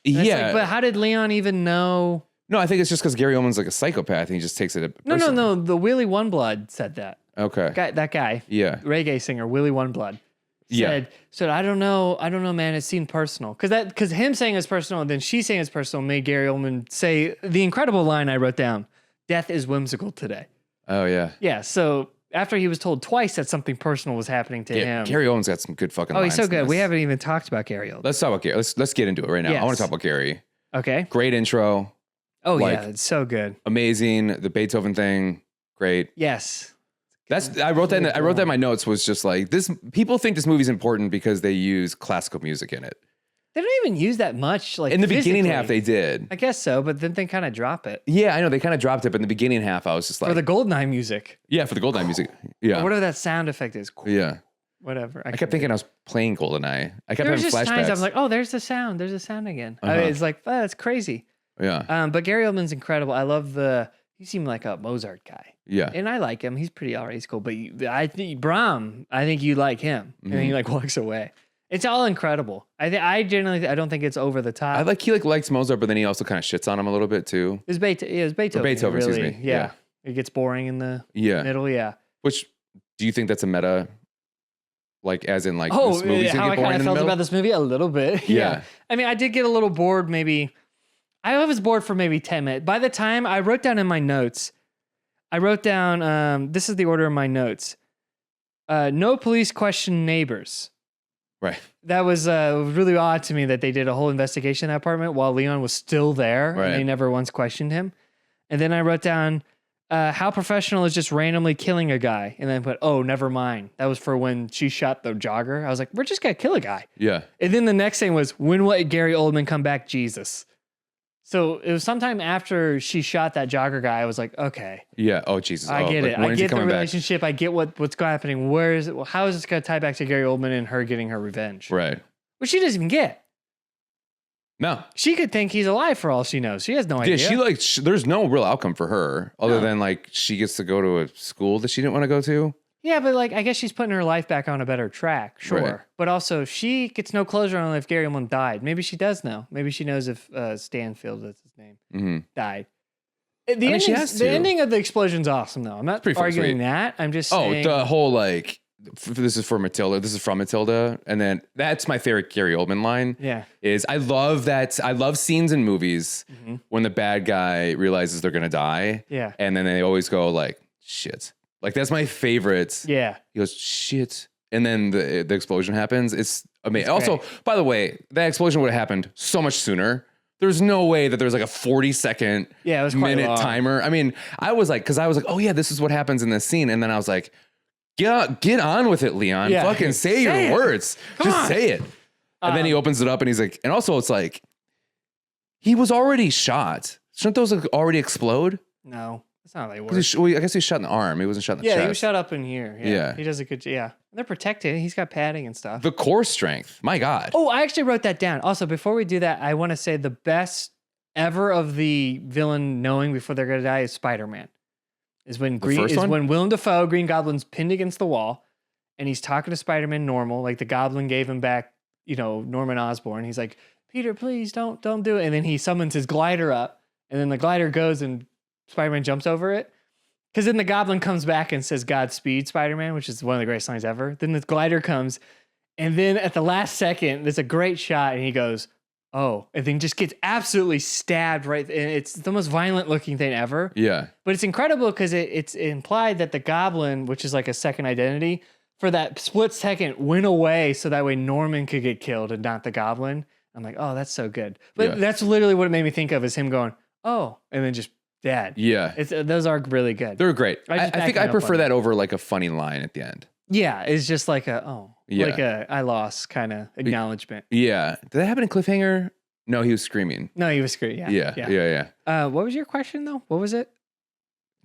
Yeah, like, but how did Leon even know? No, I think it's just because Gary Oldman's like a psychopath and he just takes it. No. The Willie One Blood said that. Okay. That guy. Yeah. Reggae singer Willie One Blood. Said, I don't know, man. It seemed personal because him saying it's personal and then she saying it's personal made Gary Oldman say the incredible line I wrote down: "Death is whimsical today." Oh yeah. Yeah. So after he was told twice that something personal was happening to him. Gary Oldman's got some good fucking lines. Oh, he's so good. We haven't even talked about Gary Oldman. Let's talk about Gary. Let's get into it right now. Yes. I want to talk about Gary. Okay. Great intro. Oh, yeah. It's so good. Amazing. The Beethoven thing. Great. Yes. I wrote that in my notes was just like this. People think this movie's important because they use classical music in it. They don't even use that much. Like in the beginning half, they did. I guess so, but then they kind of drop it. Yeah, I know they kind of dropped it, but in the beginning half, I was just like for the Goldeneye music. Yeah, for the Goldeneye music. Yeah, or whatever that sound effect is. Yeah, whatever. I kept thinking I was playing Goldeneye. I kept having just flashbacks. times I'm like, oh, there's the sound. There's the sound again. It's like, oh, that's crazy. Yeah. But Gary Oldman's incredible. I love he seemed like a Mozart guy. Yeah. And I like him. He's pretty all right. He's cool. But I think Bram, I think you like him. And he like walks away. It's all incredible. I generally don't think it's over the top. He likes Mozart, but then he also kind of shits on him a little bit too. It was Beethoven. Beethoven, really, excuse me. Yeah. It gets boring in the middle. Yeah. Which do you think that's a meta? Like as in like this movie's how I kind of felt about this movie a little bit. Yeah. I mean, I did get a little bored. Maybe I was bored for maybe 10 minutes. By the time I wrote down in my notes, this is the order of my notes. No police question neighbors. Right. That was really odd to me that they did a whole investigation in that apartment while Leon was still there. Right. And they never once questioned him. And then I wrote down how professional is just randomly killing a guy. And then I put, oh, never mind. That was for when she shot the jogger. I was like, we're just going to kill a guy. Yeah. And then the next thing was, when will Gary Oldman come back, Jesus? So it was sometime after she shot that jogger guy. I was like, okay. Yeah. Oh, Jesus. I get it. I get the relationship. Back? I get what's happening. Where is it? How is this going to tie back to Gary Oldman and her getting her revenge? Right. Which she doesn't even get. No. She could think he's alive for all she knows. She has no idea. Yeah, there's no real outcome for her other than like she gets to go to a school that she didn't want to go to. Yeah, but like I guess she's putting her life back on a better track, sure. Right. But also she gets no closure on if Gary Oldman died. Maybe she does know. Maybe she knows if Stanfield, that's his name, died. The ending of the explosion's awesome though. I'm not arguing that. I'm just saying. The whole like this is for Matilda. This is from Matilda, and then that's my favorite Gary Oldman line. Yeah, is I love scenes in movies when the bad guy realizes they're gonna die. Yeah, and then they always go like shit. Like that's my favorite. Yeah, he goes shit, and then the explosion happens. It's amazing. Also, by the way, that explosion would have happened so much sooner. There's no way that there's like a 40-second minute timer. I mean, I was like, oh yeah, this is what happens in this scene, and then I was like. Get on with it, Leon. Yeah. Fucking say your words. Just say it. And then he opens it up and he's like, and also it's like, he was already shot. Shouldn't those already explode? No, that's not how they work. I guess he was shot in the arm. He wasn't shot in the chest. Yeah, he was shot up in here. Yeah. He does a good, They're protected. He's got padding and stuff. The core strength. My God. Oh, I actually wrote that down. Also, before we do that, I want to say the best ever of the villain knowing before they're going to die is Spider-Man. Is when Willem Dafoe, Green Goblin's pinned against the wall, and he's talking to Spider-Man normal, like the Goblin gave him back, Norman Osborn. He's like, Peter, please don't do it. And then he summons his glider up, and then the glider goes and Spider-Man jumps over it. Because then the Goblin comes back and says, Godspeed, Spider-Man, which is one of the greatest lines ever. Then the glider comes, and then at the last second, there's a great shot, and he goes, oh, and then just gets absolutely stabbed right. And it's the most violent looking thing ever. Yeah. But it's incredible because it's implied that the Goblin, which is like a second identity, for that split second went away so that way Norman could get killed and not the Goblin. I'm like, oh, that's so good. But that's literally what it made me think of is him going, oh, and then just dead. Yeah. Those are really good. They're great. I think I prefer that over like a funny line at the end. Yeah, it's just like like a I lost kind of acknowledgement. Yeah. Did that happen in Cliffhanger? No, he was screaming. No, he was screaming. Yeah. What was your question though? What was it?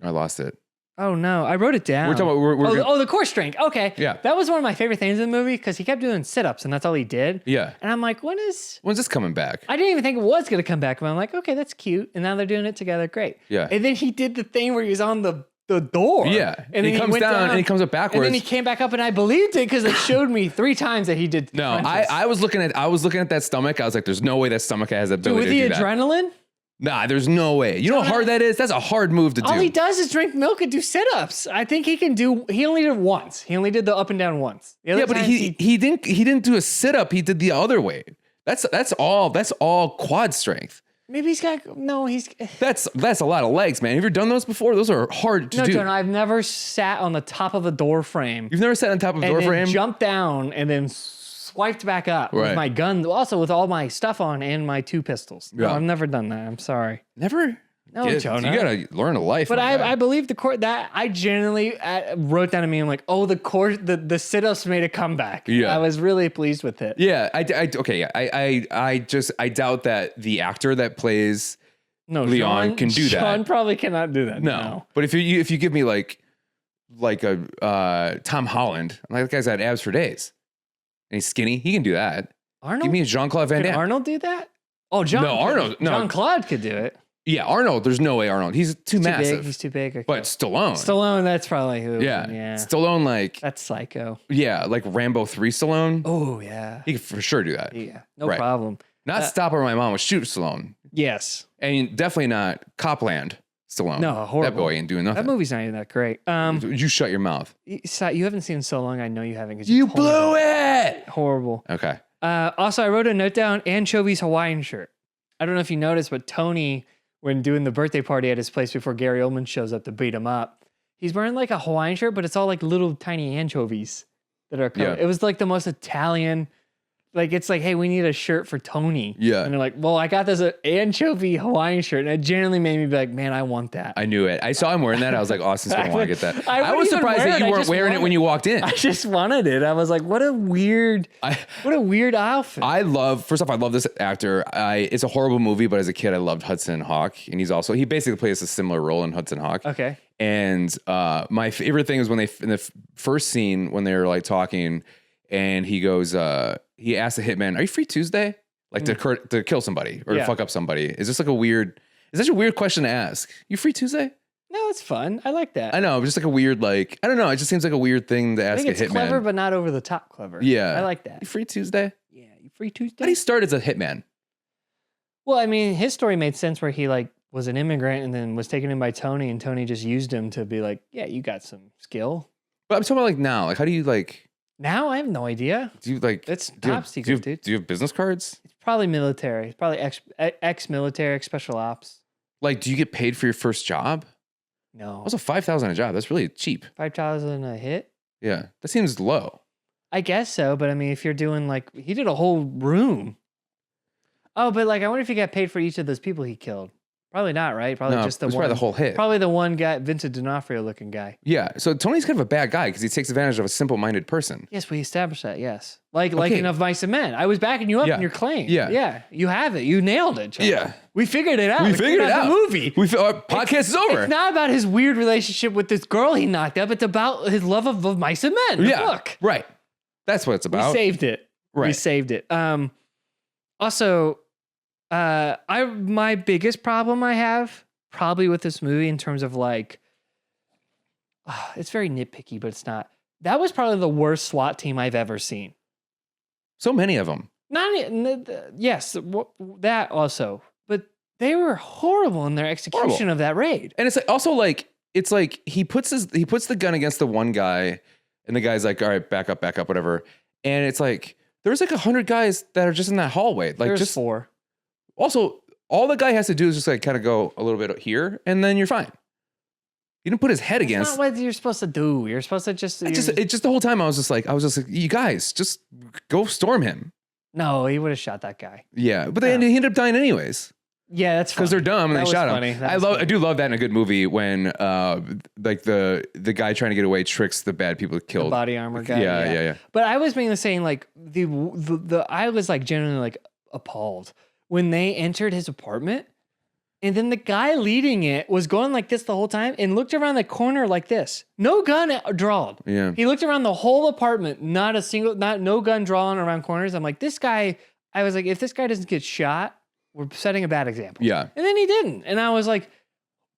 I lost it. Oh no, I wrote it down. We're talking about the core strength. Okay. Yeah. That was one of my favorite things in the movie because he kept doing sit-ups and that's all he did. Yeah. And I'm like, when's this coming back? I didn't even think it was gonna come back, but I'm like, okay, that's cute. And now they're doing it together. Great. Yeah. And then he did the thing where he was on the door. Yeah. And then he comes down and he comes up backwards. And then he came back up and I believed it because it showed me 3 times that he did. No, I was looking at that stomach. I was like, there's no way that stomach has the ability to do that. With the adrenaline? Nah, there's no way. You know how hard that is? That's a hard move to do. All he does is drink milk and do sit-ups. I think he only did it once. He only did the up and down once. Yeah, but he didn't do a sit-up. He did the other way. That's all quad strength. Maybe that's a lot of legs, man. Have you ever done those before? Those are hard to do. No, I've never sat on the top of a door frame. You've never sat on top of a door frame? Jumped down and then swiped back up with my gun, also with all my stuff on and my 2 pistols. No, I've never done that. I'm sorry. Never? No, Jonah. You gotta learn a life. But I believe the court that I genuinely wrote down to me. I'm like, oh, the sit-ups made a comeback. Yeah. I was really pleased with it. Yeah, I doubt that the actor that plays Leon can do that. Sean probably cannot do that. No. But if you give me like a Tom Holland, I'm like, that guy's had abs for days, and he's skinny, he can do that. Arnold? Give me a Jean-Claude Van Damme. Can Arnold do that? Oh, Jean-Claude could do it. Yeah, Arnold. There's no way Arnold. He's too massive. He's too big. Okay. But Stallone. That's probably who. Yeah. Stallone, like. That's psycho. Yeah, like Rambo 3 Stallone. Oh, yeah. He could for sure do that. Yeah, no problem. Not Stop or My Mom was Shoot Stallone. Yes. And definitely not Copland Stallone. No, horrible. That boy ain't doing nothing. That movie's not even that great. You shut your mouth. You haven't seen So Long. I know you haven't. You blew it. Horrible. Okay. Also, I wrote a note down, Anchovies Hawaiian shirt. I don't know if you noticed, but Tony, when doing the birthday party at his place before Gary Oldman shows up to beat him up, he's wearing like a Hawaiian shirt, but it's all like little tiny anchovies that are covered. Yeah. It was like the most Italian. Like, it's like, hey, we need a shirt for Tony. Yeah. And they're like, well, I got this anchovy Hawaiian shirt. And it genuinely made me be like, man, I want that. I knew it. I saw him wearing that. I was like, Austin's going to want to get that. I was surprised that you weren't wearing it when you walked in. I just wanted it. I was like, what a weird outfit. First off, I love this actor. It's a horrible movie, but as a kid, I loved Hudson Hawk. And he basically plays a similar role in Hudson Hawk. Okay. And my favorite thing is when in the first scene, when they were like talking, and he goes, he asked the hitman, "Are you free Tuesday?" Like to kill somebody or to fuck up somebody. Is this like is such a weird question to ask? You free Tuesday? No, it's fun. I like that. I know, just like a weird, like, I don't know. It just seems like a weird thing to ask a hitman. It's clever, but not over the top clever. Yeah. I like that. You free Tuesday? Yeah, you free Tuesday? How did he start as a hitman? Well, I mean, his story made sense where he like was an immigrant and then was taken in by Tony, and Tony just used him to be like, yeah, you got some skill. But I'm talking about like now. Like, how do you like... Now I have no idea. Do you like... It's top secret, dude. Do you have business cards? It's probably military. It's probably ex-military, ex-special ops. Like, do you get paid for your first job? No. Also, $5,000 a job. That's really cheap. $5,000 a hit? Yeah. That seems low. I guess so. But I mean, if you're doing like... He did a whole room. Oh, but like, I wonder if he got paid for each of those people he killed. Probably not, right? Probably just the one. Probably the whole hit. Probably the one guy, Vincent D'Onofrio looking guy. Yeah. So Tony's kind of a bad guy because he takes advantage of a simple-minded person. Yes, we established that. Yes, like enough Mice and Men. I was backing you up in your claim. Yeah, you have it. You nailed it, John. Yeah, we figured it out. We figured it out. The movie. Our podcast is over. It's not about his weird relationship with this girl he knocked up. It's about his love of Mice and Men. The book. Right. That's what it's about. We saved it. Right. We saved it. Also, my biggest problem I have probably with this movie in terms of like, it's very nitpicky, but it's not. That was probably the worst SWAT team I've ever seen. So many of them. Yes, that also, but they were horrible in their execution of that raid. And it's like, also like, it's like he puts the gun against the one guy, and the guy's like, all right, back up, whatever. And it's like, there's like 100 guys that are just in that hallway. Like, there's just 4. Also, all the guy has to do is just like kind of go a little bit here, and then you're fine. He didn't put his head against. That's not what you're supposed to do. You're supposed to just. It's just the whole time I was just like, you guys just go storm him. No, he would have shot that guy. Yeah, but then he ended up dying anyways. Yeah, that's because they're dumb and they shot funny. him. I do love that in a good movie when like the guy trying to get away tricks the bad people killed. The body armor guy. Yeah. But I was mainly saying like the I was like genuinely like appalled when they entered his apartment, and then the guy leading it was going like this the whole time and looked around the corner like this. No gun drawn. Yeah. He looked around the whole apartment, no gun drawn around corners. I'm like, this guy, I was like, if this guy doesn't get shot, we're setting a bad example. Yeah. And then he didn't. And I was like,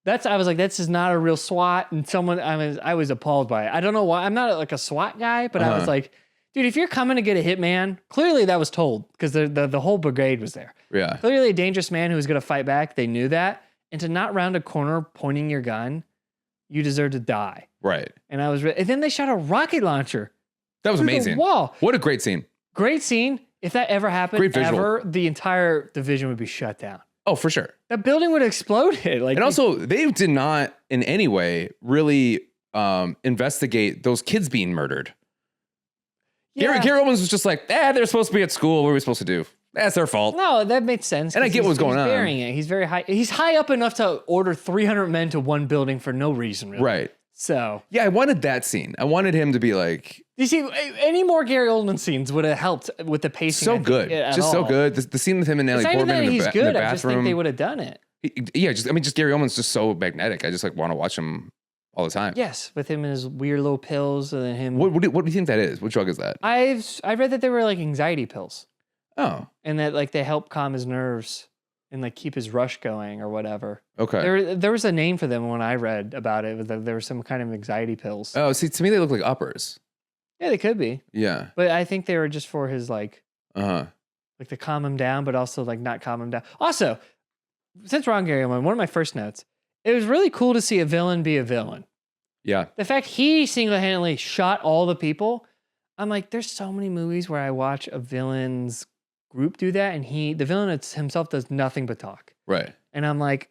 this is not a real SWAT. And I was appalled by it. I don't know why. I'm not like a SWAT guy, but I was like, dude, if you're coming to get a hitman, clearly that was told because the whole brigade was there. Yeah. Clearly a dangerous man who was going to fight back. They knew that. And to not round a corner pointing your gun, you deserve to die. Right. And and then they shot a rocket launcher. That was amazing. Wow. What a great scene. Great scene. If that ever happened, the entire division would be shut down. Oh, for sure. That building would have exploded. And also, they did not in any way really investigate those kids being murdered. Yeah. Gary Oldman was just like, they're supposed to be at school. What are we supposed to do? That's their fault. No, that makes sense. And I get what's going on. He's burying it. He's very high. He's high up enough to order 300 men to one building for no reason, really. Right. So. Yeah, I wanted that scene. I wanted him to be like. You see, any more Gary Oldman scenes would have helped with the pacing. So good. Just so good. The scene with him and Natalie Portman in the bathroom. I just think they would have done it. Just Gary Oldman's just so magnetic. I just like want to watch him all the time. Yes, with him and his weird little pills and then him. What do you think that is? What drug is that? I read that they were like anxiety pills. Oh. And that like they help calm his nerves and like keep his rush going or whatever. Okay. There was a name for them when I read about it. There were some kind of anxiety pills. Oh, see, to me they look like uppers. Yeah, they could be. Yeah. But I think they were just for his like like to calm him down, but also like not calm him down. Also, since we're on Gary Oldman, one of my first notes, it was really cool to see a villain be a villain. Yeah. The fact he single-handedly shot all the people, I'm like, there's so many movies where I watch a villain's group do that, and the villain himself does nothing but talk. Right. And I'm like,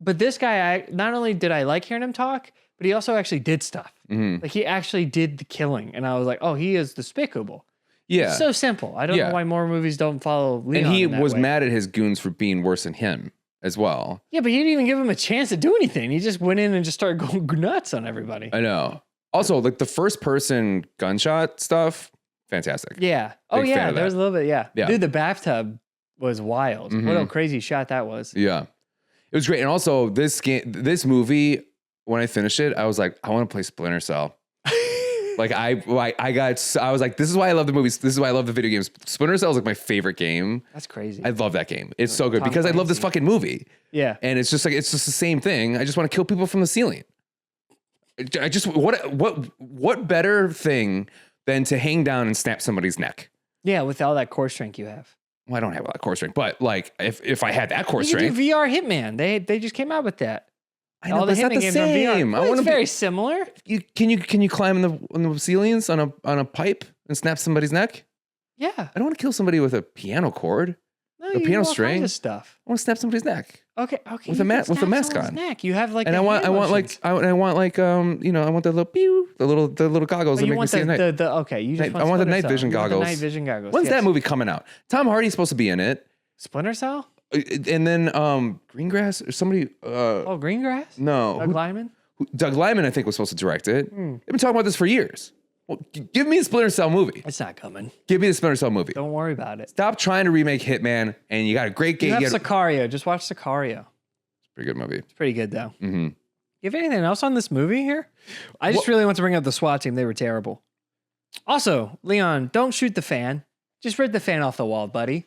but this guy, not only did I like hearing him talk, but he also actually did stuff. Like he actually did the killing, and I was like, oh, he is despicable. Yeah. It's so simple. I don't know why more movies don't follow Leon. And he was mad at his goons for being worse than him as well. Yeah, but he didn't even give him a chance to do anything. He just went in and just started going nuts on everybody. I know. Also, like the first person gunshot stuff, fantastic. Yeah. Big fan of there was a little bit. Yeah. Yeah. Dude, the bathtub was wild. What a crazy shot that was. Yeah. It was great. And also this movie, when I finished it, I was like, I want to play Splinter Cell. I was like, this is why I love the movies. This is why I love the video games. Splinter Cell is like my favorite game. That's crazy. I love that game. It's so good Tom because I love this Clancy. fucking movie. Yeah. And it's just the same thing. I just want to kill people from the ceiling. What better thing than to hang down and snap somebody's neck? Yeah, with all that core strength you have. Well, I don't have a lot of core strength, but like if I had that core You strength, can do VR Hitman. They just came out with that. I know, but it's not the games are same. VR. Well, it's very similar. Can you climb on the ceilings on a pipe and snap somebody's neck? Yeah. I don't want to kill somebody with a piano cord. No, A you piano do all string? kinds of stuff. I want to snap somebody's neck. Okay. With a mask on. Neck. You have like. And I want the little pew, the little goggles that you make me want see at night. okay. You just I want the Splinter night Cell. vision You want the goggles. night vision goggles. When's yes. that movie coming out? Tom Hardy's supposed to be in it. Splinter Cell? And then Greengrass or somebody Oh, Greengrass? no. Doug Liman? Doug Liman, I think, was supposed to direct it. They've been talking about this for years. Well, give me a Splinter Cell movie. It's not coming. Give me the Splinter Cell movie. Don't worry about it. Stop trying to remake Hitman, and you got a great game. You have Sicario. Just watch Sicario. Pretty good movie. It's pretty good, though. Mm-hmm. You have anything else on this movie here? I just really want to bring up the SWAT team. They were terrible. Also, Leon, don't shoot the fan. Just rip the fan off the wall, buddy.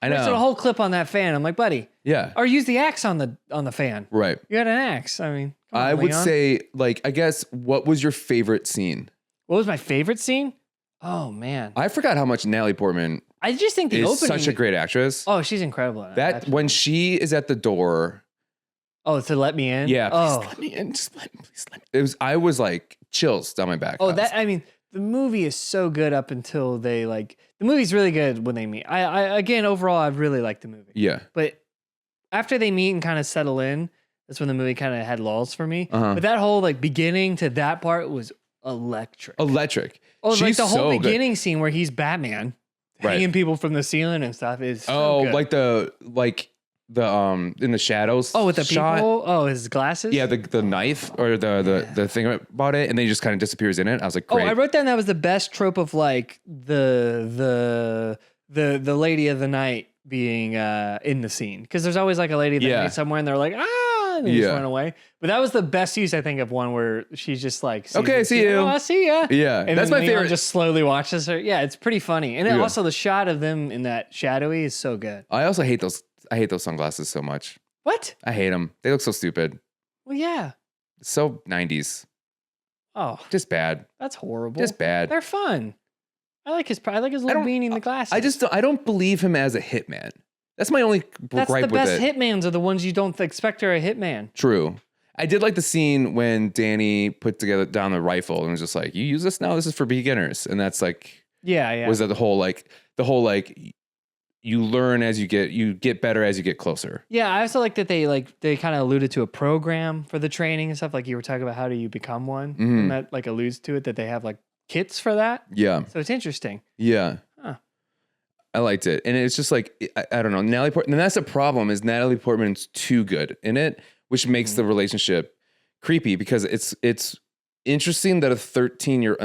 I know. There's a whole clip on that fan. I'm like, buddy. Yeah. Or use the axe on the fan. Right. You got an axe. I mean, come on, I would Leon. say, I guess, what was your favorite scene? What was my favorite scene? Oh, man. I forgot how much Natalie Portman I just think the is opening. such a great actress. Oh, she's incredible. In That when she is at the door. Oh, to let me in? Yeah. Oh. Please let me in. Just please let me. I was like chills down my back. Oh, the movie is so good up until the movie's really good when they meet. Again, overall, I really like the movie. Yeah. But after they meet and kind of settle in, that's when the movie kind of had lulls for me. Uh-huh. But that whole beginning to that part was electric. Oh, She's the whole so beginning scene where he's Batman hanging people from the ceiling and stuff is so good. like the in the shadows. Oh, with the shot. people. Oh, his glasses. Yeah, the knife or the thing about it, and then he just kind of disappears in it. I was like, great. Oh, I wrote down that was the best trope of the lady of the night being in the scene, because there's always a lady of the night somewhere and they're like and they just run away. But that was the best use I think of one where she's just like, okay, see you. Oh, I see ya. Yeah, and that's then my Leon favorite. just slowly watches her. Yeah, it's pretty funny, and then also the shot of them in that shadowy is so good. I also hate those. I hate those sunglasses so much. What? I hate them. They look so stupid. Well, yeah. So 90s. Oh, Just bad. that's horrible. Just bad. They're fun. I like his little beanie and the glasses. I don't believe him as a hitman. That's my only That's gripe the with best it. hitmans are the ones you don't expect are a hitman. True. I did like the scene when Danny put down the rifle and was just like, "You use this now. This is for beginners." And that's Yeah. was that the whole you learn as you get better as you get closer. Yeah, I also like that they kind of alluded to a program for the training and stuff. Like you were talking about, how do you become one? Mhm. And that alludes to it, that they have kits for that. Yeah. So it's interesting. Yeah. Huh. I liked it. And it's just like, I don't know. Natalie Portman, and that's the problem is Natalie Portman's too good in it, which makes the relationship creepy because it's interesting that a 13-year,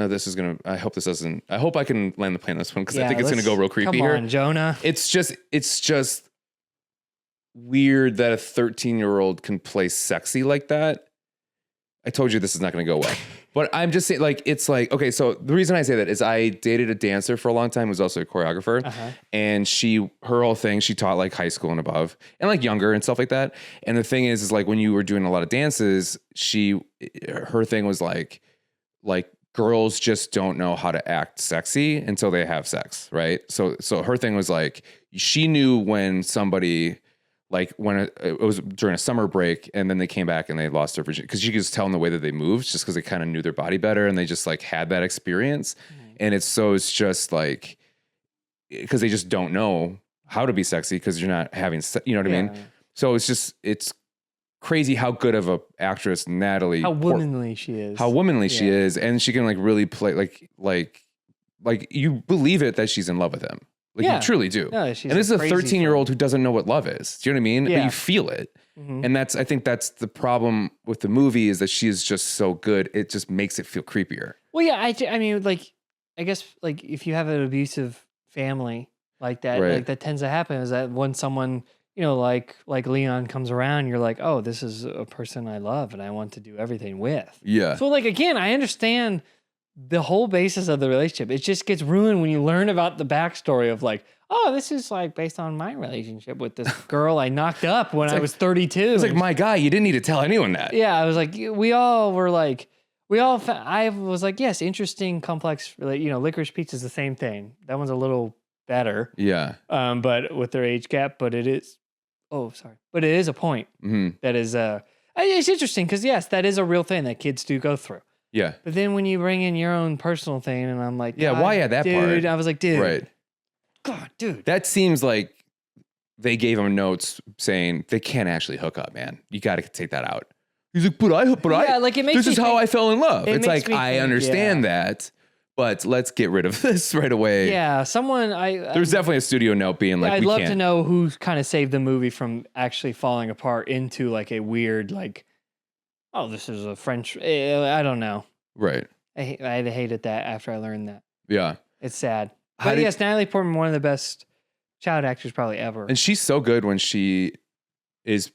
I hope this doesn't, I hope I can land the plane on this one because I think it's going to go real creepy here. Come on, Jonah. It's just weird that a 13-year-old can play sexy like that. I told you this is not going to go well. But I'm just saying, like, it's like, okay, so the reason I say that is I dated a dancer for a long time who was also a choreographer. And her whole thing, she taught like high school and above and like younger and stuff like that. And the thing is like when you were doing a lot of dances, her thing was like girls just don't know how to act sexy until they have sex, right? So her thing was like, she knew when somebody, like when it was during a summer break and then they came back and they lost their virginity because you could just tell in the way that they moved just because they kind of knew their body better and they just like had that experience. And it's just like, because they just don't know how to be sexy because you're not having, you know what I mean? So it's crazy how good of a actress Natalie. How womanly she is. How womanly she is. And she can like really play like you believe it that she's in love with him. Like you truly do. No, and this is a 13-year-old who doesn't know what love is. Do you know what I mean? But you feel it. And I think that's the problem with the movie is that she is just so good. It just makes it feel creepier. Well, yeah, I mean, like, I guess like if you have an abusive family like that, like that tends to happen is that when someone, you know, like Leon comes around, you're like, oh, this is a person I love and I want to do everything with. Yeah. So like, again, I understand the whole basis of the relationship. It just gets ruined when you learn about the backstory of like, oh, this is like based on my relationship with this girl I knocked up when I was 32. It's like, my guy, you didn't need to tell anyone that. Yeah, I was like, I was like, yes, interesting, complex, you know, Licorice Pizza is the same thing. That one's a little better. Yeah. But with their age gap, but it is a point that is, it's interesting because yes, that is a real thing that kids do go through. Yeah. But then when you bring in your own personal thing and I'm like, yeah, why at that part? I was like, dude. Right. God, dude. That seems like they gave him notes saying they can't actually hook up, man. You got to take that out. He's like, like it makes this is how I fell in love. It's like, I understand that, but let's get rid of this right away. Yeah. There's definitely a studio note being like, I'd love to know who kind of saved the movie from actually falling apart into like a weird, like, oh, this is a French, I don't know. Right. I hated that after I learned that. Yeah. It's sad. But yes, Natalie Portman, one of the best child actors probably ever. And she's so good when she is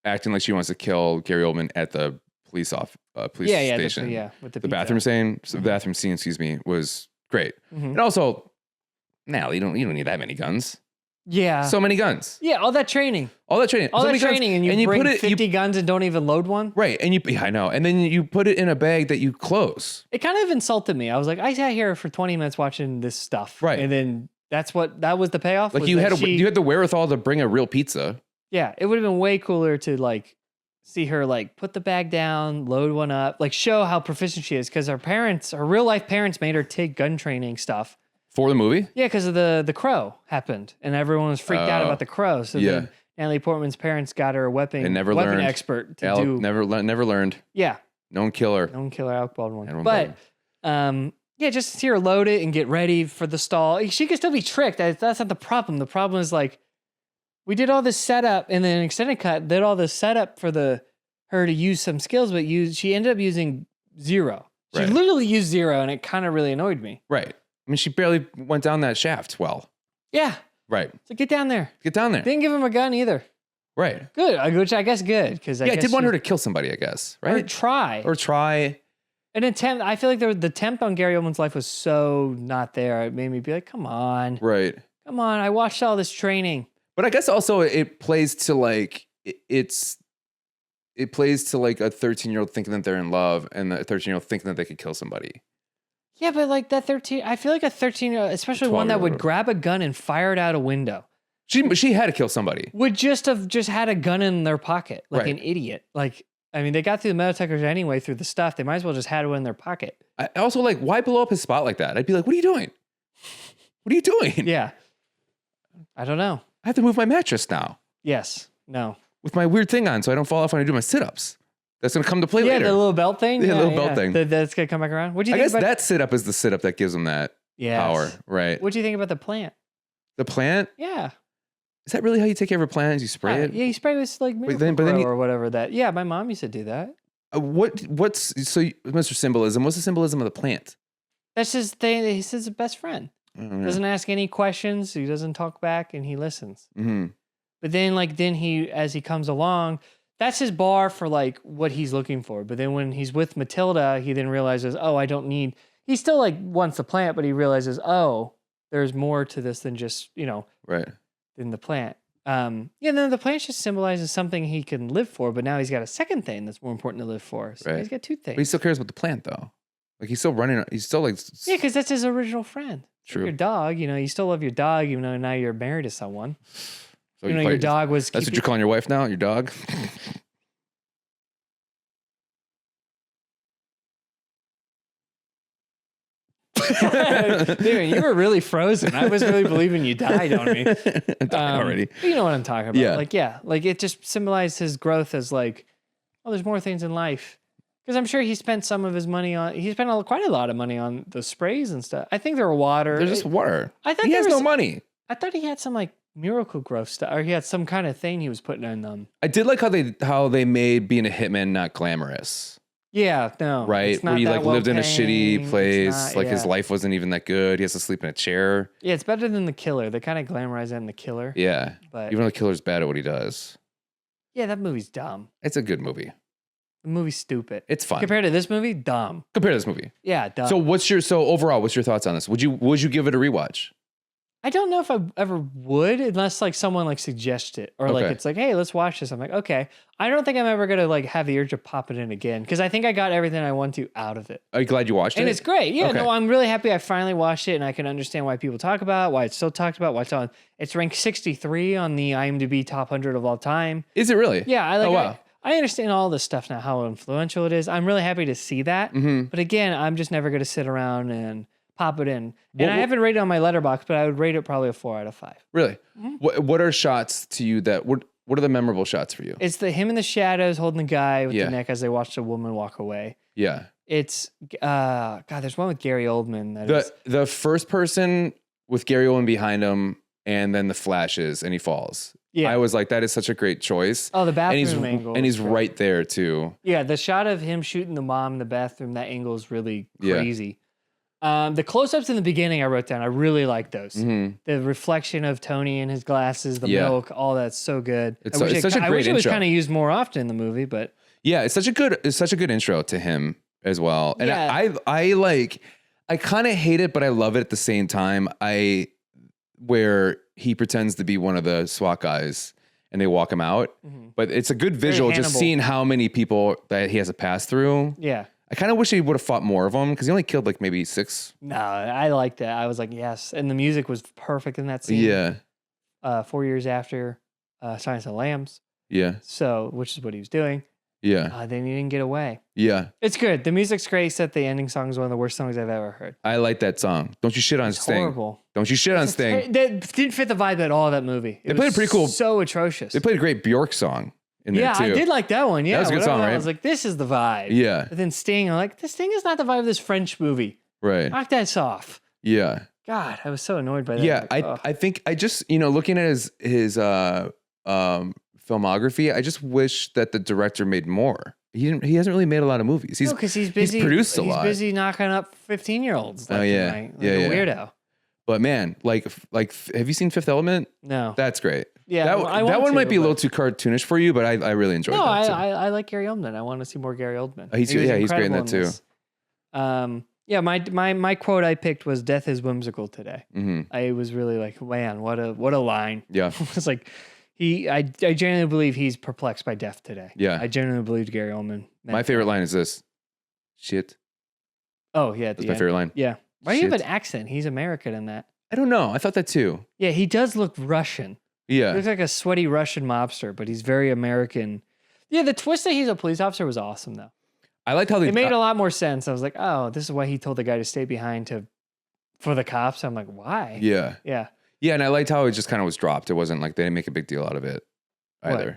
acting like she wants to kill Gary Oldman at the police station. With the bathroom scene. So the bathroom scene, excuse me, was great. And also, Natalie, you don't need that many guns. Yeah. So many guns. Yeah, all that training. And you bring 50 guns and don't even load one? Right. And I know. And then you put it in a bag that you close. It kind of insulted me. I was like, I sat here for 20 minutes watching this stuff. Right. And then that was the payoff? Like you had the wherewithal to bring a real pizza. Yeah. It would have been way cooler to like see her like put the bag down, load one up, like show how proficient she is. Because her real life parents made her take gun training stuff. For the movie? Yeah, because of the crow happened, and everyone was freaked out about the crow. So then Natalie Portman's parents got her a weapon expert to do. Never learned. Yeah. Known killer. Alec Baldwin. But just to see her load it and get ready for the stall. She could still be tricked. That's not the problem. The problem is like we did all this setup, and then extended cut did all this setup for her to use some skills, but she ended up using zero. She literally used zero, and it kind of really annoyed me. Right. I mean, she barely went down that shaft well. Yeah. Right. So get down there. Didn't give him a gun either. Right. Good. Which I guess good. Because I did want her to kill somebody, I guess. Right. Or try. An attempt. I feel like the attempt on Gary Oldman's life was so not there. It made me be like, come on. Right. Come on. I watched all this training. But I guess also it plays to like, it plays to like a 13-year-old thinking that they're in love and the 13-year-old thinking that they could kill somebody. Yeah, but like that 13, I feel like a 13-year-old, especially one that would grab a gun and fire it out a window. She had to kill somebody. Would just have had a gun in their pocket, like an idiot. Like, I mean, they got through the metal detectors anyway through the stuff. They might as well just had it in their pocket. I also like, why blow up his spot like that? I'd be like, what are you doing? What are you doing? Yeah. I don't know. I have to move my mattress now. Yes. No. With my weird thing on so I don't fall off when I do my sit-ups. That's going to come to play later. Yeah, the little belt thing? Yeah, the little belt thing. That's going to come back around? What do you think I guess that sit-up is the sit-up that gives them that power, right? What do you think about the plant? The plant? Yeah. Is that really how you take care of a plant? Is you spray it? Yeah, you spray with like Miracle-Gro or whatever that. Yeah, my mom used to do that. Mr. Symbolism, what's the symbolism of the plant? That's his thing. He's his best friend. Doesn't ask any questions. He doesn't talk back, and he listens. Mm-hmm. But then, as he comes along, that's his bar for like what he's looking for. But then when he's with Matilda, he then realizes, oh, I don't need. He still like wants the plant, but he realizes, oh, there's more to this than just right than the plant. Then the plant just symbolizes something he can live for. But now he's got a second thing that's more important to live for. So he's got two things. But he still cares about the plant, though. Like he's still running. He's still like because that's his original friend. True. Like your dog, you still love your dog, even though now you're married to someone. So your dog was. That's what you're calling your wife now, your dog. Dude, you were really frozen. I was really believing you died on me. I'm dying already. You know what I'm talking about? Like it just symbolized his growth as like, oh, there's more things in life. Because I'm sure he spent some of his money on. He spent quite a lot of money on the sprays and stuff. I think they were water. They're just water. I thought he has no money. I thought he had some like Miracle-Gro stuff, or he had some kind of thing he was putting in them. I did like how they made being a hitman not glamorous. Yeah, no, right. Where he like lived in a shitty place. His life wasn't even that good. He has to sleep in a chair. Yeah, it's better than The Killer. They kind of glamorize that in The Killer. Yeah, but even though The Killer's bad at what he does. Yeah, that movie's dumb. It's a good movie. The movie's stupid. It's fun. Compared to this movie, dumb. Compared to this movie. Yeah, dumb. So overall, what's your thoughts on this? Would you give it a rewatch? I don't know if I ever would, unless like someone like suggests it or like it's like, hey, let's watch this. I'm like, okay. I don't think I'm ever gonna like have the urge to pop it in again because I think I got everything I want to out of it. Are you glad you watched it? And it's great. Yeah, no, I'm really happy I finally watched it and I can understand why people talk about it, why it's still talked about, why it's ranked 63 on the IMDb top 100 of all time. Is it really? Yeah, wow. I understand all this stuff now, how influential it is. I'm really happy to see that. Mm-hmm. But again, I'm just never going to sit around and pop it in. And I haven't rated it on my Letterboxd, but I would rate it probably a 4 out of 5. Really? Mm-hmm. What are shots to you what are the memorable shots for you? It's him in the shadows holding the guy with the neck as they watch the woman walk away. Yeah. It's, God, there's one with Gary Oldman. The first person with Gary Oldman behind him and then the flashes and he falls. Yeah. I was like, that is such a great choice. Oh, the bathroom angle. And he's right there too. Yeah, the shot of him shooting the mom in the bathroom, that angle is really crazy. The close-ups in the beginning I wrote down. I really like those. Mm-hmm. The reflection of Tony and his glasses, the milk, all that's so good. It's such a great intro. I wish it was kind of used more often in the movie, but yeah, it's such a good intro to him as well. And I kind of hate it, but I love it at the same time. Where he pretends to be one of the SWAT guys and they walk him out. Mm-hmm. But it's a good visual just seeing how many people that he has to pass through. Yeah. I kind of wish he would have fought more of them because he only killed like maybe 6. No, I liked that. I was like, yes. And the music was perfect in that scene. Yeah. 4 years after Silence of the Lambs. Yeah. So, which is what he was doing. Yeah. Then he didn't get away. Yeah. It's good. The music's great, except the ending song is one of the worst songs I've ever heard. I like that song. Don't you shit on Sting. Horrible. Don't you shit on Sting. That didn't fit the vibe at all of that movie. They played a pretty cool. So atrocious. They played a great Bjork song in there too. Yeah, I did like that one. Yeah. That was a good song, right? I was like, this is the vibe. Yeah. But then Sting, I'm like, this Sting is not the vibe of this French movie. Right. Knock that off. Yeah. God, I was so annoyed by that. Yeah, I think I just, looking at his filmography, I just wish that the director made more. He hasn't really made a lot of movies. Because he's busy. He's produced a lot. He's busy knocking up 15-year-olds. Like a weirdo. But man, like, have you seen Fifth Element? No. That's great. Yeah, that one might be a little too cartoonish for you, but I really enjoyed that. I like Gary Oldman. I want to see more Gary Oldman. He's great in that too. Yeah, my quote I picked was "Death is whimsical today." Mm-hmm. I was really like, man, what a line. Yeah, it's like I genuinely believe he's perplexed by death today. Yeah, I genuinely believe Gary Oldman. My favorite line is this: "Shit." Oh yeah, that's my favorite line. Yeah, why do you have an accent? He's American in that. I don't know. I thought that too. Yeah, he does look Russian. Yeah, he looks like a sweaty Russian mobster, but he's very American. Yeah, the twist that he's a police officer was awesome though. I liked how it made a lot more sense. I was like, oh, this is why he told the guy to stay behind for the cops. I'm like, why? Yeah. Yeah. Yeah, and I liked how it just kind of was dropped. It wasn't like they didn't make a big deal out of it either. What?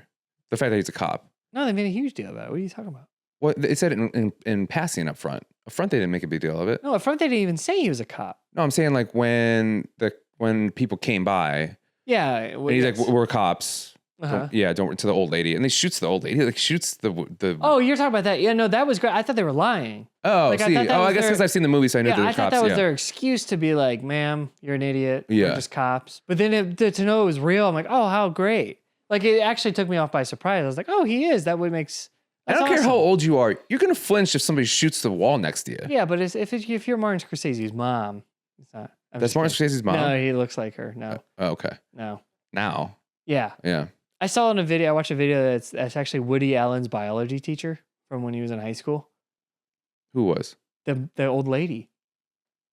The fact that he's a cop. No, they made a huge deal about it. What are you talking about? Well, it said in passing up front. Up front, they didn't make a big deal of it. No, up front, they didn't even say he was a cop. No, I'm saying like when the when people came by. Yeah. And he's like, we're cops. Don't to the old lady. And he shoots the old lady. He like shoots the. Oh, you're talking about that. Yeah, no, that was great. I thought they were lying. Oh, like, see. I guess because I've seen the movie, so I know they're cops. I thought that was their excuse to be like, ma'am, you're an idiot. Yeah. We're just cops. But then to know it was real, I'm like, oh, how great. Like, it actually took me off by surprise. I was like, oh, he is. That would make sense. I don't care how old you are. You're going to flinch if somebody shoots the wall next to you. Yeah, but if you're Martin Scorsese's mom, it's not. That's Martin Scorsese's mom? No, he looks like her. No. Oh, okay. No. Now. Yeah. Yeah. I watched a video that's actually Woody Allen's biology teacher from when he was in high school. Who was? The old lady.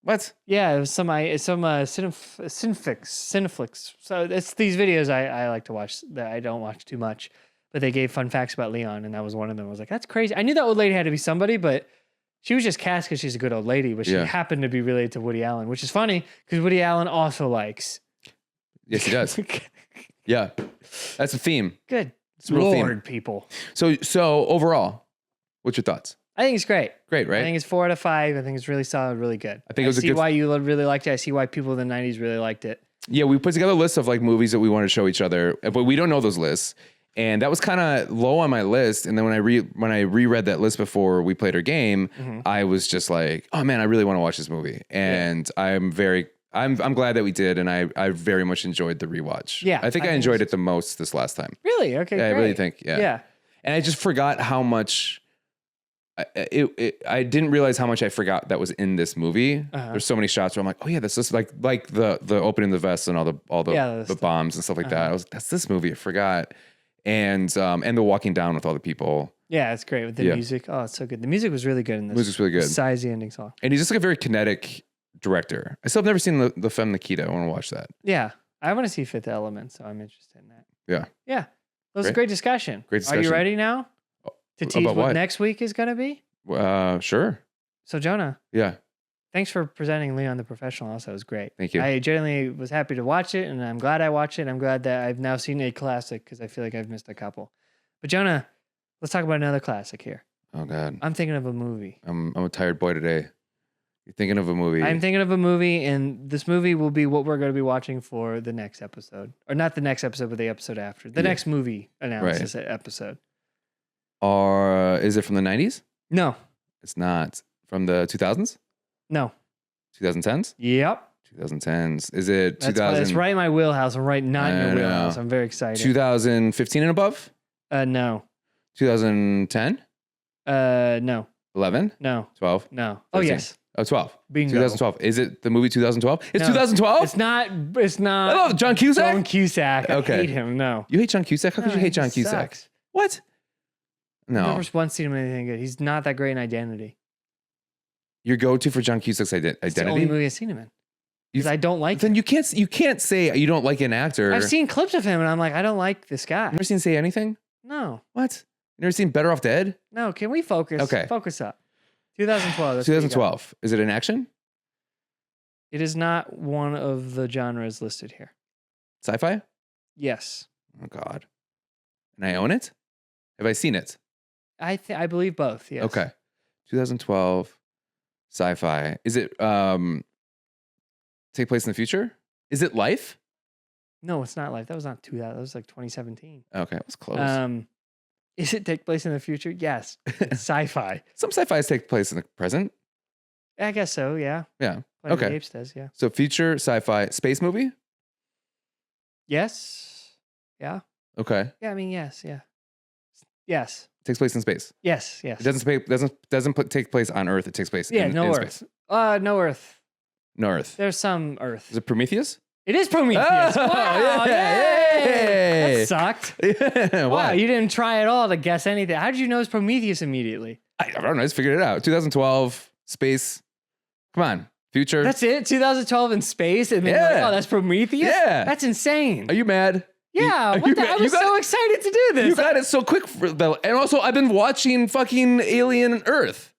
What? Yeah, it was some Cineflix. So it's these videos I like to watch that I don't watch too much. But they gave fun facts about Leon, and that was one of them. I was like, that's crazy. I knew that old lady had to be somebody, but she was just cast because she's a good old lady, but she happened to be related to Woody Allen, which is funny because Woody Allen also likes. Yes, he does. Yeah. That's a theme. Good. It's a real Lord, theme. people. So overall, what's your thoughts? I think it's great. Great, right? I think it's 4 out of 5. I think it's really solid, really good. I think it was a good. I see why you really liked it. I see why people in the 90s really liked it. Yeah, we put together a list of like movies that we want to show each other, but we don't know those lists. And that was kind of low on my list. And then when I reread that list before we played our game, I was just like, oh man, I really want to watch this movie. And I'm glad that we did. And I very much enjoyed the rewatch. Yeah. I think I enjoyed it the most this last time. Really? Okay. Yeah, great. I really think. Yeah. Yeah. And I just forgot how much. I didn't realize how much I forgot that was in this movie. There's so many shots where I'm like, oh yeah, that's just like the opening of the vest and all the bombs and stuff like that. I was that's this movie. I forgot. And the walking down with all the people. Yeah, it's great with the music. Oh, it's so good. The music was really good in this. The music's really good. Besides the ending song. And he's just like a very kinetic director. I still have never seen the Femme Nikita. I want to watch that. Yeah, I want to see Fifth Element, so I'm interested in that. Yeah. Yeah. That was a great discussion. Great discussion. Are you ready now to tease what next week is going to be? Sure. So, Jonah. Yeah. Thanks for presenting Leon the Professional. Also, it was great. Thank you. I genuinely was happy to watch it, and I'm glad I watched it. I'm glad that I've now seen a classic because I feel like I've missed a couple. But Jonah, let's talk about another classic here. Oh God. I'm thinking of a movie. I'm a tired boy today. You're thinking of a movie. I'm thinking of a movie, and this movie will be what we're going to be watching for the next episode, or not the next episode, but the episode after. The next movie analysis episode. Or is it from the 90s? No. It's not. From the 2000s? No. 2010s? Yep. 2010s. Is it 2000? That's right in my wheelhouse. I'm right not in your wheelhouse. I'm very excited. 2015 and above? No. 2010? No. 11? No. 12? No. 13? Oh, yes. Oh, 12. Bingo. 2012. Is it the movie 2012? It's 2012? It's not. Oh, John Cusack? John Cusack. I hate him. No. You hate John Cusack? How could you hate John Cusack? Sucks. What? No. I've never once seen him in anything good. He's not that great in Identity. Your go-to for John Cusack's Identity? It's the only movie I've seen him in. Because I don't like Then him. you can't say you don't like an actor. I've seen clips of him and I'm like, I don't like this guy. You never seen Say Anything? No. What? You never seen Better Off Dead? No. Can we focus? Okay. Focus up. 2012. That's 2012. Is it an action? It is not one of the genres listed here. Sci-fi? Yes. Oh God. And I own it? Have I seen it? I believe both. Yes. Okay. 2012 sci-fi. Is it take place in the future? Is it Life? No, it's not Life. That was not 2000. That was like 2017. Okay, it was close. Is it take place in the future? Yes. It's sci-fi. Some sci-fis take place in the present. I guess so. Yeah. Yeah. Planet of the Okay. Apes does. Yeah. So future sci-fi space movie? Yes. Yeah. Okay. Yeah. I mean, yes. Yeah. Yes. Takes place in space. Yes. Yes. It doesn't take place on Earth. It takes place in no Earth. space. No Earth. No Earth. There's some Earth. Is it Prometheus? It is Prometheus. Oh, wow. yay. That sucked. Yeah, Wow. You didn't try at all to guess anything. How did you know it's Prometheus immediately? I don't know. I just figured it out. 2012 space. Come on. Future. That's it? 2012 in space? And then Yeah. like, oh, that's Prometheus? Yeah. That's insane. Are you mad? Yeah. Are What you the? mad? I You was got so it. excited to do this. You got it so quick. And also, I've been watching fucking Alien Earth.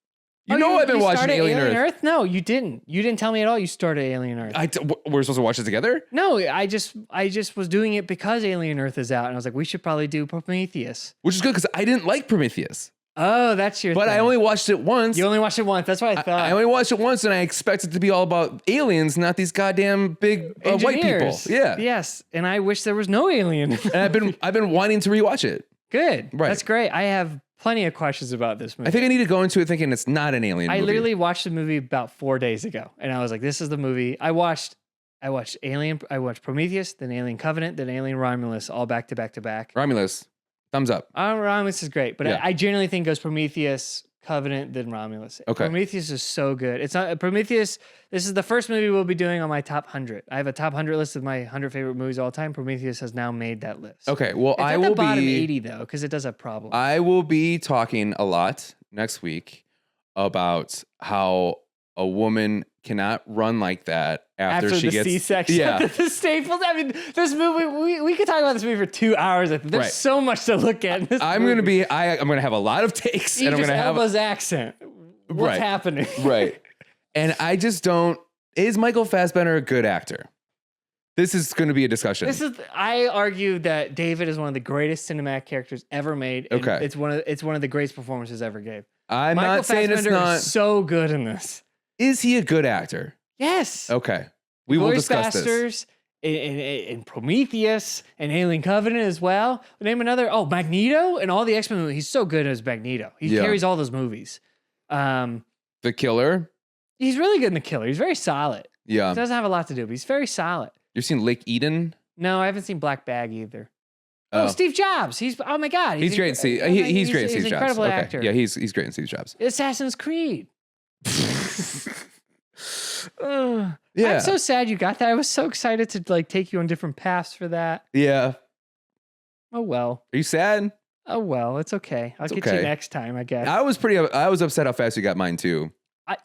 I've been watching started Alien Earth. No, you didn't. You didn't tell me at all you started Alien Earth. We're supposed to watch it together? No, I just was doing it because Alien Earth is out. And I was like, we should probably do Prometheus. Which is good because I didn't like Prometheus. Oh, that's your But thing. I only watched it once. You only watched it once. That's what I thought. I only watched it once, and I expect it to be all about aliens, not these goddamn big white people. Yeah. Yes, and I wish there was no alien. And I've been wanting to rewatch it. Good. Right. That's great. I have plenty of questions about this movie. I think I need to go into it thinking it's not an alien movie. I literally watched the movie about 4 days ago, and I was like, "This is the movie." I watched Alien. I watched Prometheus, then Alien Covenant, then Alien Romulus, all back to back to back. Romulus, thumbs up. Romulus is great, but Yeah. I generally think it goes Prometheus, Covenant, then Romulus. Okay. Prometheus is so good. It's not Prometheus. This is the first movie we'll be doing on my top 100. I have a top 100 list of my 100 favorite movies of all time. Prometheus has now made that list. Okay, well, It's at the bottom 80 though, because it does have problems. I will be talking a lot next week about how a woman cannot run like that after she the gets C-section, Yeah, the staples. I mean, this movie, we could talk about this movie for 2 hours. I think. There's Right. so much to look at in this I'm movie. gonna have a lot of takes, and I'm Idris gonna have Elba's accent. What's Right. happening? right. And I just don't. Is Michael Fassbender a good actor? This is going to be a discussion. I argue that David is one of the greatest cinematic characters ever made. And Okay. it's one of the greatest performances ever gave. I'm Michael not saying it's Fassbender not. is so good in this. Is he a good actor? Yes. Okay, we will Glorious discuss this. Bastards, in Prometheus and Alien Covenant as well. Name another. Oh, Magneto and all the X-Men movies. He's so good as Magneto. He Yeah. carries all those movies. The Killer. He's really good in The Killer. He's very solid. Yeah, He doesn't have a lot to do, but he's very solid. you've seen Lake Eden. No, I haven't seen Black Bag either. Oh, Steve Jobs. Oh my God. He's great. He's great in Steve He's an Jobs. incredible Okay. actor. Yeah, he's great in Steve Jobs. Assassin's Creed. Ugh. Yeah. I'm so sad you got that. I was so excited to like take you on different paths for that. Yeah. Oh well. Are you sad? Oh well. It's okay. I'll get you okay. next time, I guess. I was upset how fast you got mine too. I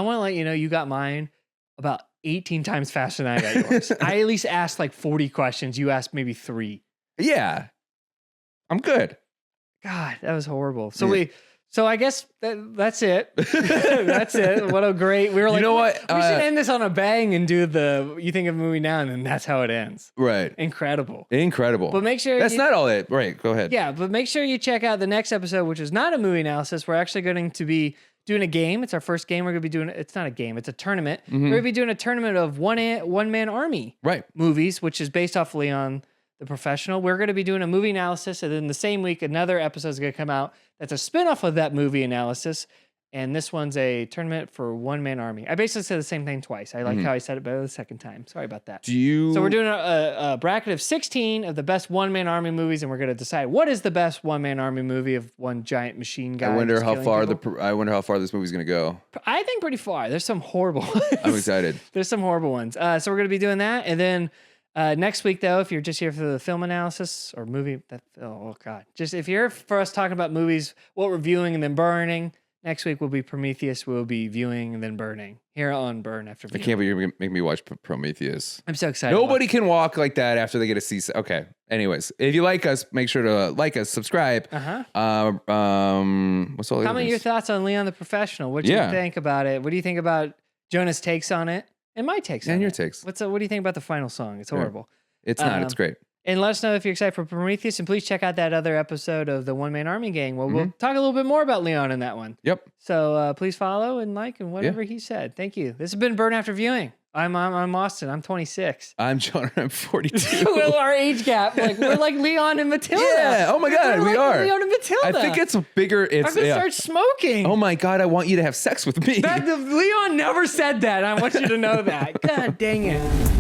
want to let you know you got mine about 18 times faster than I got yours. I at least asked like 40 questions. You asked maybe 3. Yeah. I'm good. God, that was horrible. So Yeah. So I guess that's it. That's it. What a great. We were like, You know what? We should end this on a bang and do the you think of a movie now, and then that's how it ends. Right. Incredible. Incredible. But make sure That's not all it. Right. Go ahead. Yeah, but make sure you check out the next episode, which is not a movie analysis. We're actually going to be doing a game. It's our first game. We're going to be doing. It's not a game. It's a tournament. Mm-hmm. We're going to be doing a tournament of one man army Right. movies, which is based off Leon the Professional. We're going to be doing a movie analysis, and then the same week another episode is going to come out that's a spinoff of that movie analysis. And this one's a tournament for one man army. I basically said the same thing twice. I like how I said it better the second time. Sorry about that. So we're doing a bracket of 16 of the best one man army movies, and we're going to decide what is the best one man army movie of one giant machine guy. I wonder how far people. this movie's gonna go. I think pretty far. There's some horrible ones. I'm excited. There's some horrible ones. So we're going to be doing that, and then next week, though, if you're just here for the film analysis or movie, just if you're here for us talking about movies, what we're viewing and then burning. Next week will be Prometheus. We'll be viewing and then burning here on Burn After I Viewing. can't believe you're gonna make me watch Prometheus. I'm so excited. Nobody can walk like that after they get a C. Okay. Anyways, if you like us, make sure to like us, subscribe. Uh-huh. What's all the other Comment your things? thoughts on Leon the Professional. What do you think about it? What do you think about Jonah's takes on it and my takes on it? And your takes. What do you think about the final song? It's horrible. It's not. It's great. And let us know if you're excited for Prometheus, and please check out that other episode of the One Man Army Gang. Well, we'll talk a little bit more about Leon in that one. Yep. So please follow and like and whatever he said. Thank you. This has been Burn After Viewing. I'm Austin. I'm 26. I'm Jonah. I'm 42. Well, our age gap, we're like Leon and Matilda. Yeah. Oh my God, we are. Leon and Matilda. I think it's bigger. I'm gonna start smoking. Oh my God, I want you to have sex with me. Leon never said that. I want you to know that. God dang it.